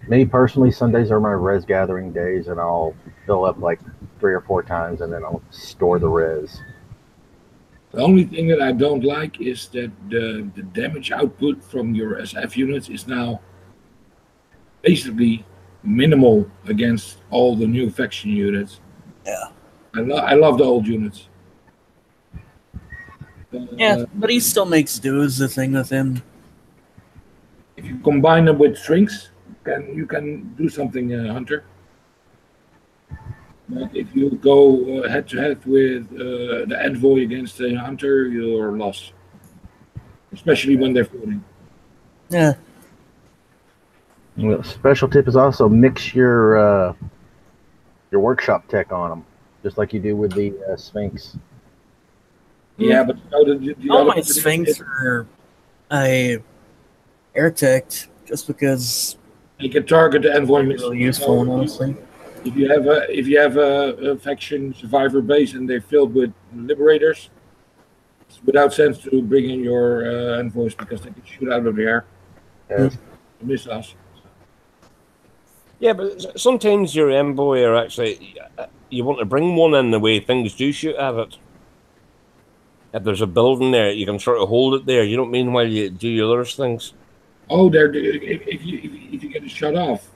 Me personally, Sundays are my res gathering days, and I'll fill up like 3 or 4 times, and then I'll store the res. The only thing that I don't like is that the damage output from your SF units is now basically minimal against all the new faction units. Yeah. I love the old units. Yeah, but he still makes do is the thing with him. If you combine them with shrinks, you can do something, Hunter. But if you go head to head with the envoy against the hunter, you're lost. Especially when they're floating. Yeah. Well, special tip is also mix your workshop tech on them, just like you do with the Sphinx. Yeah, but the All other my Sphinx are air tech just because you can target the envoy they're missile. really useful, honestly. If you have a faction survivor base and they're filled with liberators, it's without sense to bring in your envoys because they can shoot out of the air. Yes. Miss us. Yeah, but sometimes your envoy are actually you want to bring one in the way things do shoot at it. If there's a building there, you can sort of hold it there. You don't mean while you do your other things. Oh, if you get it shut off,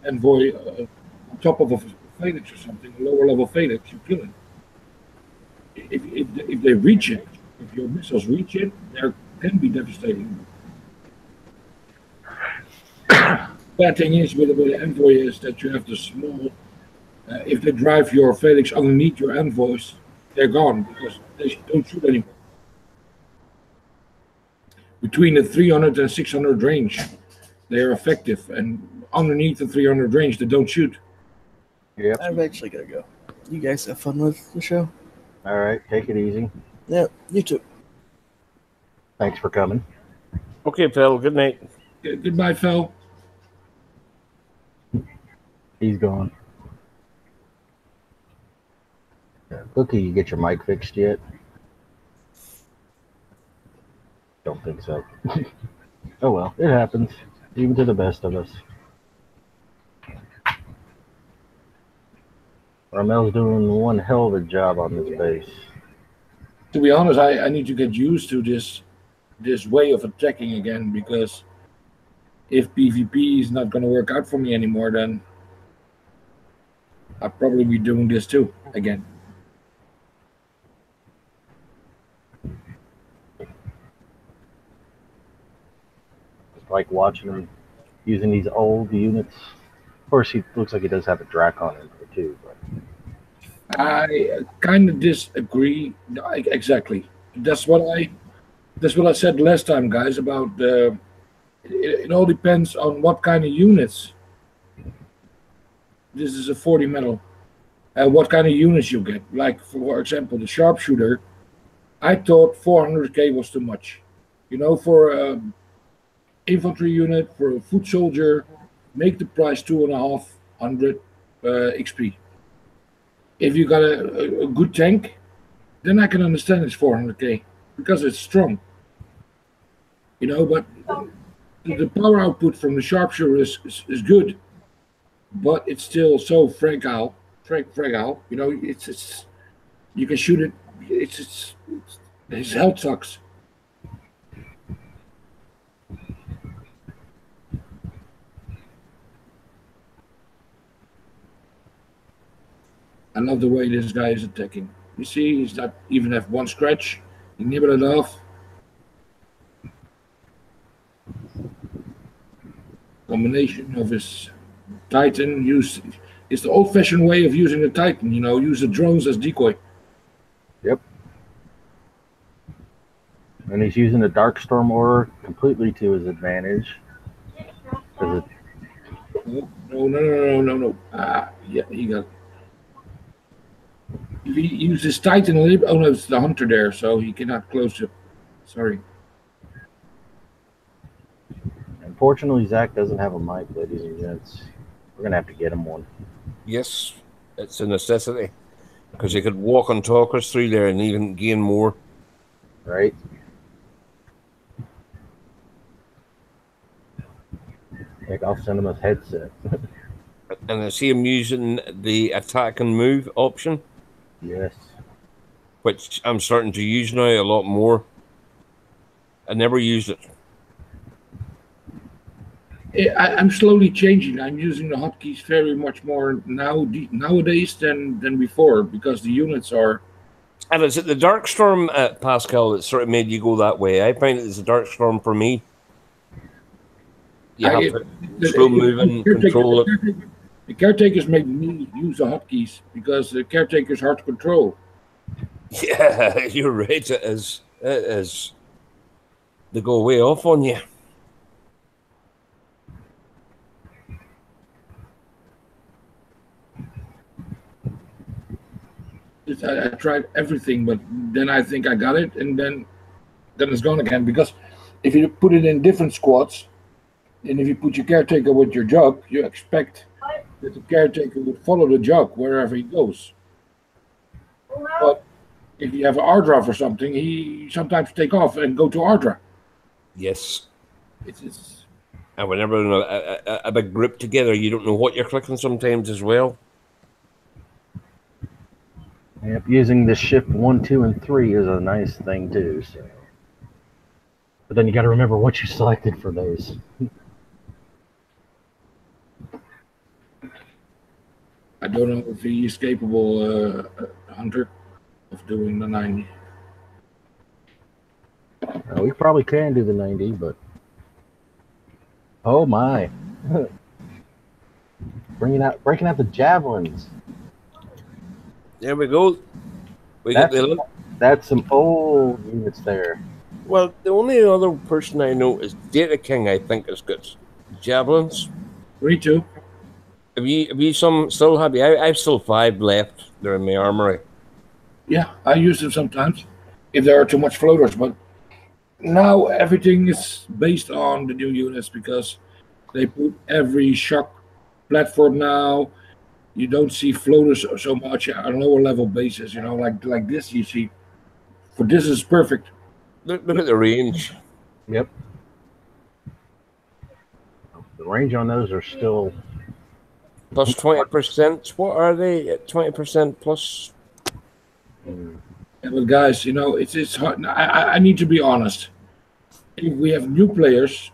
envoy on top of a phalanx or something, a lower level phalanx, you kill it. If they reach it, if your missiles reach it, they can be devastating. Bad thing is with the envoy is that you have the small. If they drive your phalanx underneath your envoys, they're gone because they don't shoot anymore. Between the 300 and 600 range, they are effective, and underneath the 300 range, they don't shoot. Yep. I'm actually gonna go. You guys have fun with the show. All right. Take it easy. Yeah, you too. Thanks for coming. Okay, Phil. Good night. Goodbye, Phil. He's gone. Cookie, you get your mic fixed yet? Don't think so. Oh well, it happens, even to the best of us. Ramel's doing one hell of a job on this base. To be honest, I need to get used to this way of attacking again, because if PvP is not going to work out for me anymore, then I'll probably be doing this too again. It's like watching him using these old units. Of course, he looks like he does have a Drakon in there too. But I kind of disagree. Exactly. That's what I said last time, guys. About it all depends on what kind of units. This is a 40 metal. What kind of units you get? Like for example, the sharpshooter. I thought 400k was too much. For infantry unit, for a foot soldier, make the price 2,500 XP. If you got a good tank, then I can understand it's 400k because it's strong. But the power output from the sharpshooter is good, but it's still so fragile. It's you can shoot it. His health sucks. I love the way this guy is attacking. You see, he's not even have one scratch. He nibbled it off. Combination of his Titan it's the old-fashioned way of using the Titan. Use the drones as decoy. yep. And he's using the Darkstorm Aura completely to his advantage. No. No. Yeah, he got. If he uses Titan, oh no, it's the hunter there, so he cannot close it. Sorry. Unfortunately, Zach doesn't have a mic, ladies and gents. We're gonna have to get him one. Yes, it's a necessity because you could walk and talk us through there and even gain more. Right? Like I'll send him a headset. And I see him using the attack and move option, Yes. which I'm starting to use now a lot more. I never used it. I'm slowly changing. I'm using the hotkeys very much more nowadays than before because the units are. And is it the Darkstorm, Pascal, that sort of made you go that way? I find it's a Darkstorm for me. You have to slow moving, control it. The caretakers make me use the hotkeys because the caretaker's hard to control. Yeah, you're right. It is. It is. They go way off on you. I tried everything, but then I think I got it, and then it's gone again. Because if you put it in different squads, and if you put your caretaker with your jug, you expect that the caretaker would follow the jug wherever he goes. But if you have an Ardra for something, he sometimes take off and go to Ardra. Yes. It's And whenever in a big group together, you don't know what you're clicking sometimes as well. Yep, using the shift 1, 2, and 3 is a nice thing too. So, but then you got to remember what you selected for those. I don't know if he is capable, Hunter, of doing the 90. We probably can do the 90, but oh my, breaking out the javelins. There we go. We That's, get the. that's some old units there. Well, the only other person I know is Data King. I think has got javelins. Me too. Have you some still have? I've still 5 left. They're in my armory. Yeah, I use them sometimes if there are too much floaters, but now everything is based on the new units because they put every shock platform now. You don't see floaters so much on a lower level basis, like this you see. For this is perfect. Look at the range. Yep. The range on those are still Plus 20%. What are they? 20% plus. Yeah, but guys, it's hard. I need to be honest. If we have new players,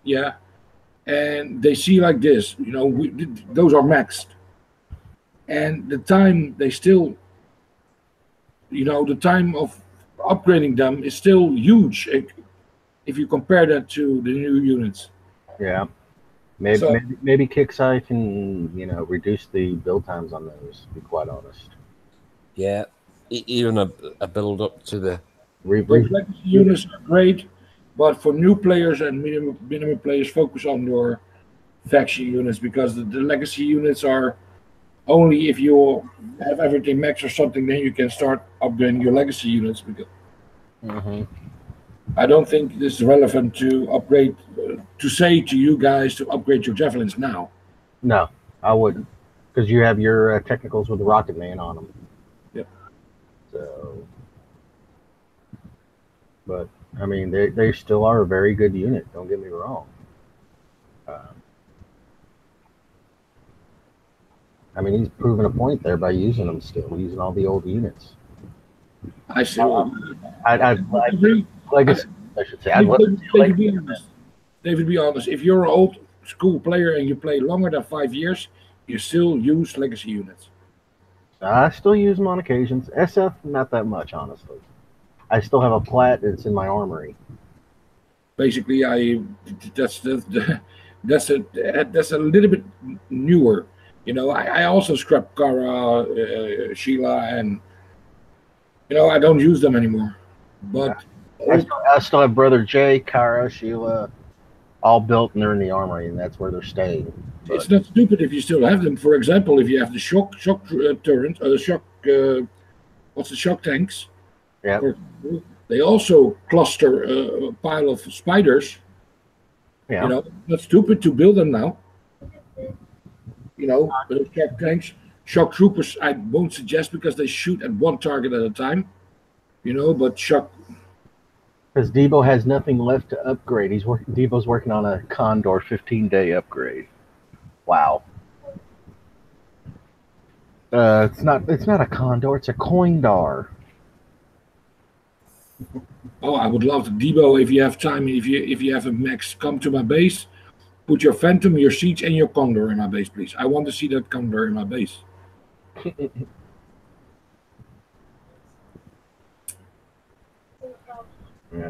yeah, and they see like this, those are maxed, and the time they still, the time of upgrading them is still huge if you compare that to the new units. yeah. Maybe So- maybe Kixeye can reduce the build times on those. To be quite honest. Yeah. Even a build up to the. Those legacy units are great, but for new players and minimum players, focus on your faction units because the legacy units are only if you have everything max or something, then you can start upgrading your legacy units. Because I don't think this is relevant to upgrade, to say to you guys to upgrade your javelins now. No, I wouldn't, because you have your technicals with the Rocket Man on them. Yep. So, but I mean, they still are a very good unit. Don't get me wrong. I mean, he's proven a point there by using them still, using all the old units. I still. I'd legacy, I should say. I'd love to see David, be legacy. honest. David, be honest. If you're an old school player and you play longer than 5 years, you still use legacy units. I still use them on occasions. SF, not that much, honestly. I still have a plat that's in my armory. Basically, that's a little bit newer. I also scrap Kara, Sheila, and I don't use them anymore. But I still have Brother Jay, Kara, Sheila, all built and they're in the armory, and that's where they're staying. it's not stupid if you still have them. For example, if you have the shock turret, what's the shock tanks? Yeah. They also cluster a pile of spiders. Yeah. Not stupid to build them now. But shock tanks, shock troopers, I won't suggest because they shoot at one target at a time. But shock. Because Debo has nothing left to upgrade. Debo's working on a Condor 15-day upgrade. Wow. It's not a Condor. It's a Coindar. Oh, I would love to. Debo, if you have time, if you have a max, come to my base. Put your Phantom, your Siege, and your Condor in my base, please. I want to see that Condor in my base. Yeah.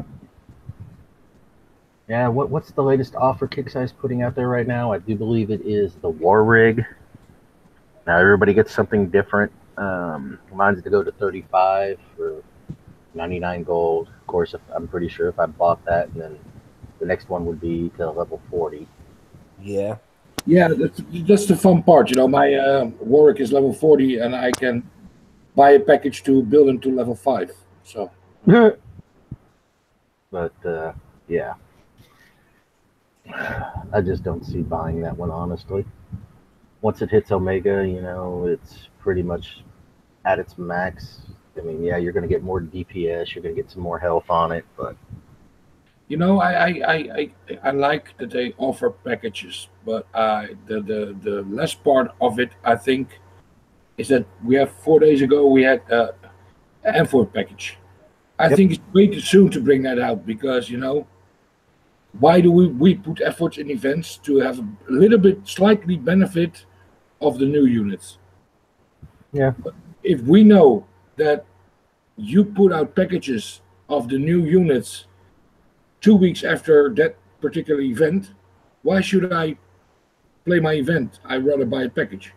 Yeah, what's the latest offer Kickstarter's putting out there right now? I do believe it is the War Rig. Now everybody gets something different. Mine's to go to 35 for 99 gold. Of course, I'm pretty sure if I bought that, and then the next one would be to level 40. Yeah. Yeah, that's the fun part. You know, my Warwick is level 40, and I can buy a package to build him to level 5. So But yeah, I just don't see buying that one honestly. Once it hits Omega, it's pretty much at its max. I mean, yeah, you're going to get more DPS, you're going to get some more health on it, but you know, I like that they offer packages, but the less part of it, I think, is that we have 4 days ago we had an Envoy package. I Yep. think it's way too soon to bring that out because why do we put efforts in events to have a little bit slightly benefit of the new units? yeah, If we know that you put out packages of the new units 2 weeks after that particular event, why should I play my event? I'd rather buy a package.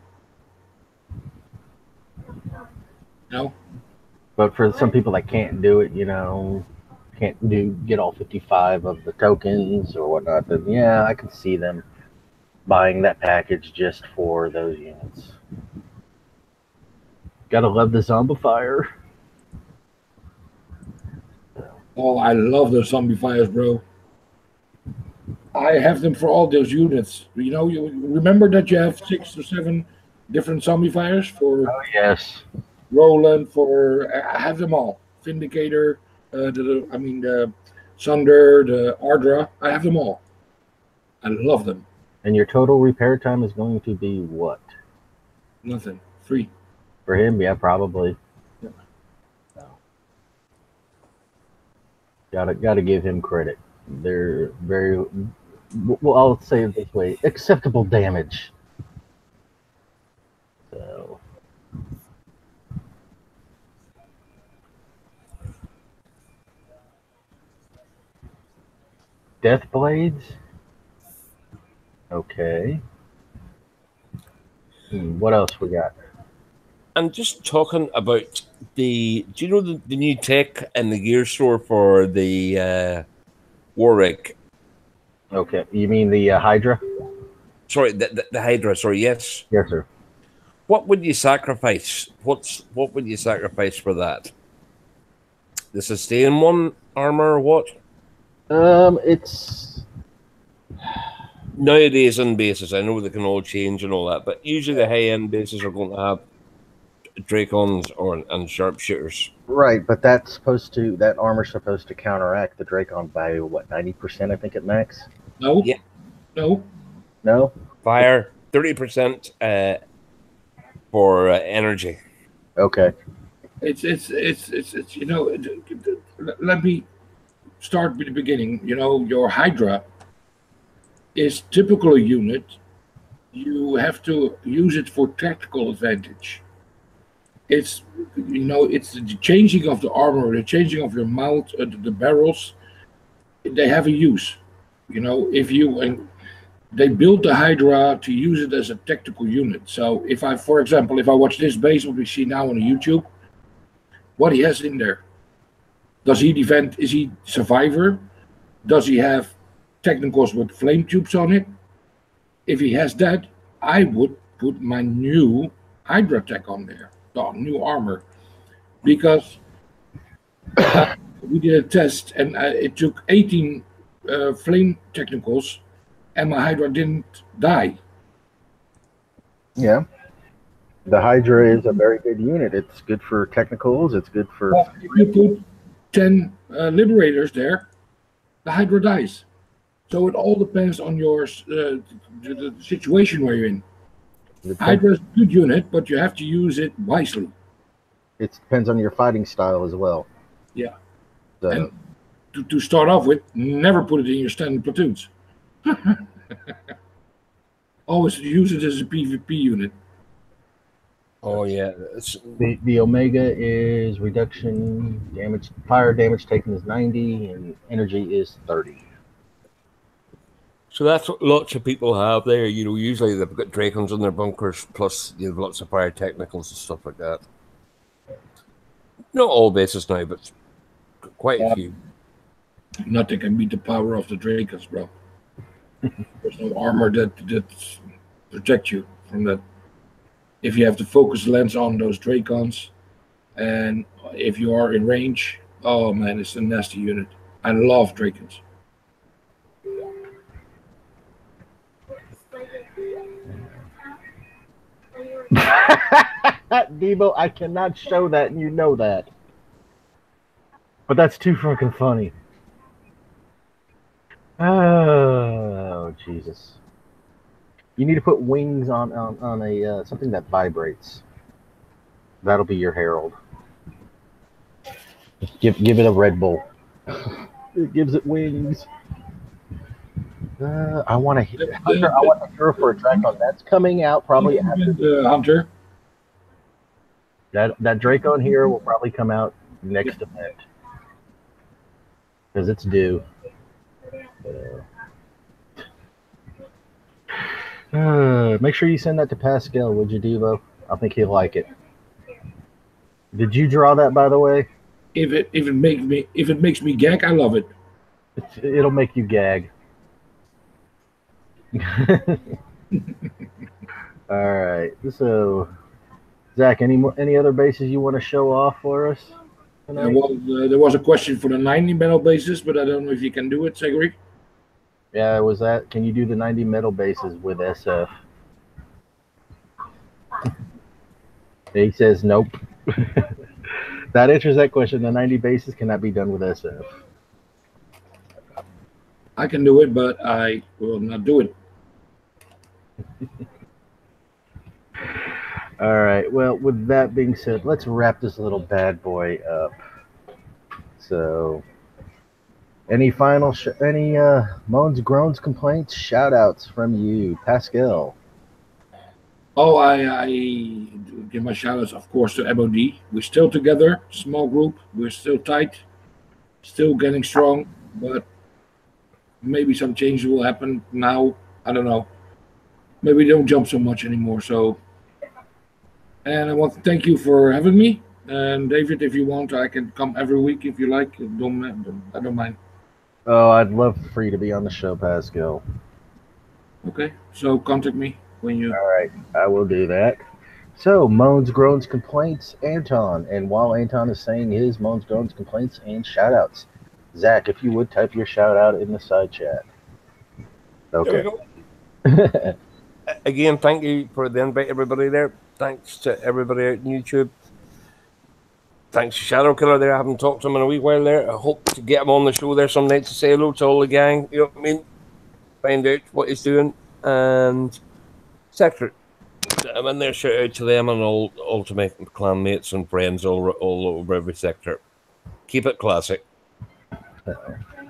No, but for some people that can't do it, can't get all 55 of the tokens or whatnot, then yeah, I can see them buying that package just for those units. Gotta love the zombifier. oh, I love those zombie fires, bro. I have them for all those units. You know, you remember that you have 6 or 7 different zombie fires for Oh yes. Roland. For I have them all. Vindicator, the Sunder, the Ardra. I have them all. I love them. And your total repair time is going to be what? Nothing. Free. For him, yeah, probably. Yeah. So, gotta give him credit. They're very, well, I'll say it this way, acceptable damage. So, Death Blades. Okay. What else we got? I'm just talking about do you know the new tech in the gear store for the Warwick? Okay, you mean the Hydra? Sorry, the Hydra. Sorry, yes. Yes, sir. What would you sacrifice? What would you sacrifice for that? The sustain one armor or what? It's Nowadays in bases, I know they can all change and all that, but usually the high end bases are going to have Dracons and sharpshooters. right, but that armor's supposed to counteract the Dracon by what, 90%? I think at max. No. Yeah. No. No. Fire 30% for energy. Okay. It's let me start with the beginning. You know, your Hydra is typical a unit. You have to use it for tactical advantage. It's it's the changing of the armor, the changing of your mount, the barrels. They have a use. If you and they built the Hydra to use it as a tactical unit. So for example, if I watch this base, what we see now on YouTube, what he has in there. Does he defend? Is he survivor? Does he have technicals with flame tubes on it? If he has that, I would put my new Hydra tech on there, the new armor, because we did a test and it took 18 flame technicals, and my Hydra didn't die. Yeah. The Hydra is a very good unit. It's good for technicals. It's good for. Well, if you put 10 liberators there, the Hydra dies. So it all depends on the situation where you're in. Hydra is a good unit, but you have to use it wisely. It depends on your fighting style as well. Yeah. So, And to start off with, never put it in your standard platoons. Always use it as a PvP unit. Oh yeah, the Omega is reduction damage, fire damage taken is 90, and energy is 30. So that's what lots of people have there. You know, usually they've got Dracons in their bunkers, plus you have lots of pyrotechnicals and stuff like that. Not all bases now, but quite a few. Nothing can beat the power of the Dracons, bro. There's no armor that protects you from that. If you have the focus lens on those Dracons, and if you are in range, oh man, it's a nasty unit. I love Dracons. Debo, I cannot show that, and you know that. But that's too fucking funny. Oh, Jesus. You need to put wings on a something that vibrates. That'll be your herald. Give it a Red Bull. It gives it wings. I want to Hunter. I want the hero for a Dracon. That's coming out probably after the Hunter. That Dracon here will probably come out next event because it's due. Make sure you send that to Pascal, would you, Devo? I think he'll like it. Did you draw that, by the way? If it makes me gag, I love it. It'll make you gag. All right. So, Zach, any other bases you want to show off for us tonight? Well, there was a question for the 90 metal bases, but I don't know if you can do it, Segri. Yeah, was that? Can you do the 90 metal bases with SF? He says nope. That answers that question. The 90 bases cannot be done with SF. I can do it, but I will not do it. All right. Well, with that being said, let's wrap this little bad boy up. So, any final, moans, groans, complaints, shout outs from you, Pascal? Oh, I give my shout outs, of course, to MOD. We're still together, small group. We're still tight, still getting strong, but maybe some changes will happen now. I don't know. Maybe they don't jump so much anymore. So, and I want to thank you for having me. And David, if you want, I can come every week if you like. I don't mind. Oh, I'd love for you to be on the show, Pascal. Okay, so contact me when you. All right, I will do that. So, moans, groans, complaints, Anton. And while Anton is saying his moans, groans, complaints, and shout outs, Zach, if you would type your shout out in the side chat. Okay. Again, thank you for the invite, everybody there. Thanks to everybody out on YouTube. Thanks to Shadow Killer there. I haven't talked to him in a wee while there. I hope to get him on the show there some night to say hello to all the gang. You know what I mean? Find out what he's doing. And Sector. I'm in there, shout out to them and all Ultimate Clan mates and friends all over every sector. Keep it classic.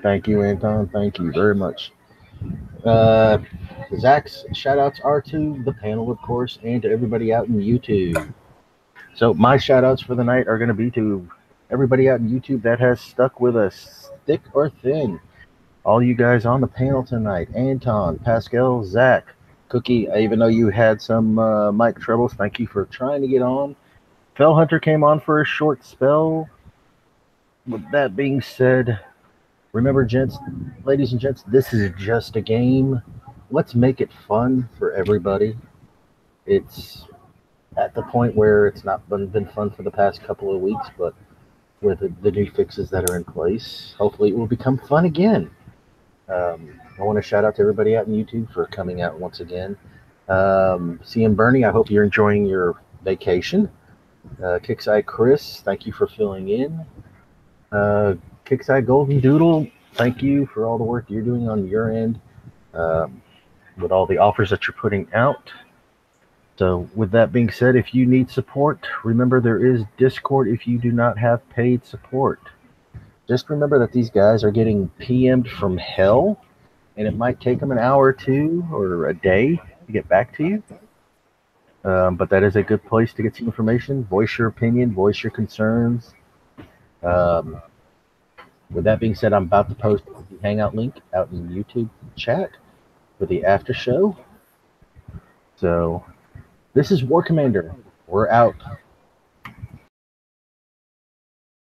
Thank you, Anton. Thank you very much. Zach's shout outs are to the panel, of course, and to everybody out in YouTube. So my shout outs for the night are going to be to everybody out in YouTube that has stuck with us, thick or thin. All you guys on the panel tonight, Anton, Pascal, Zach, Cookie, even though you had some mic troubles, thank you for trying to get on. Fell Hunter came on for a short spell. With that being said, remember, gents, ladies and gents, this is just a game. Let's make it fun for everybody. It's at the point where it's not been fun for the past couple of weeks, but with the new fixes that are in place, hopefully it will become fun again. I want to shout out to everybody out in YouTube for coming out once again. CM Bernie, I hope you're enjoying your vacation. Kickseye Chris, thank you for filling in. Kickseye Golden Doodle, thank you for all the work you're doing on your end with all the offers that you're putting out. So with that being said, if you need support, remember there is Discord if you do not have paid support. Just remember that these guys are getting PM'd from hell, and it might take them an hour or two or a day to get back to you. But that is a good place to get some information. Voice your opinion, voice your concerns. With that being said, I'm about to post the Hangout link out in YouTube chat. for the after show. So this is War Commander. We're out.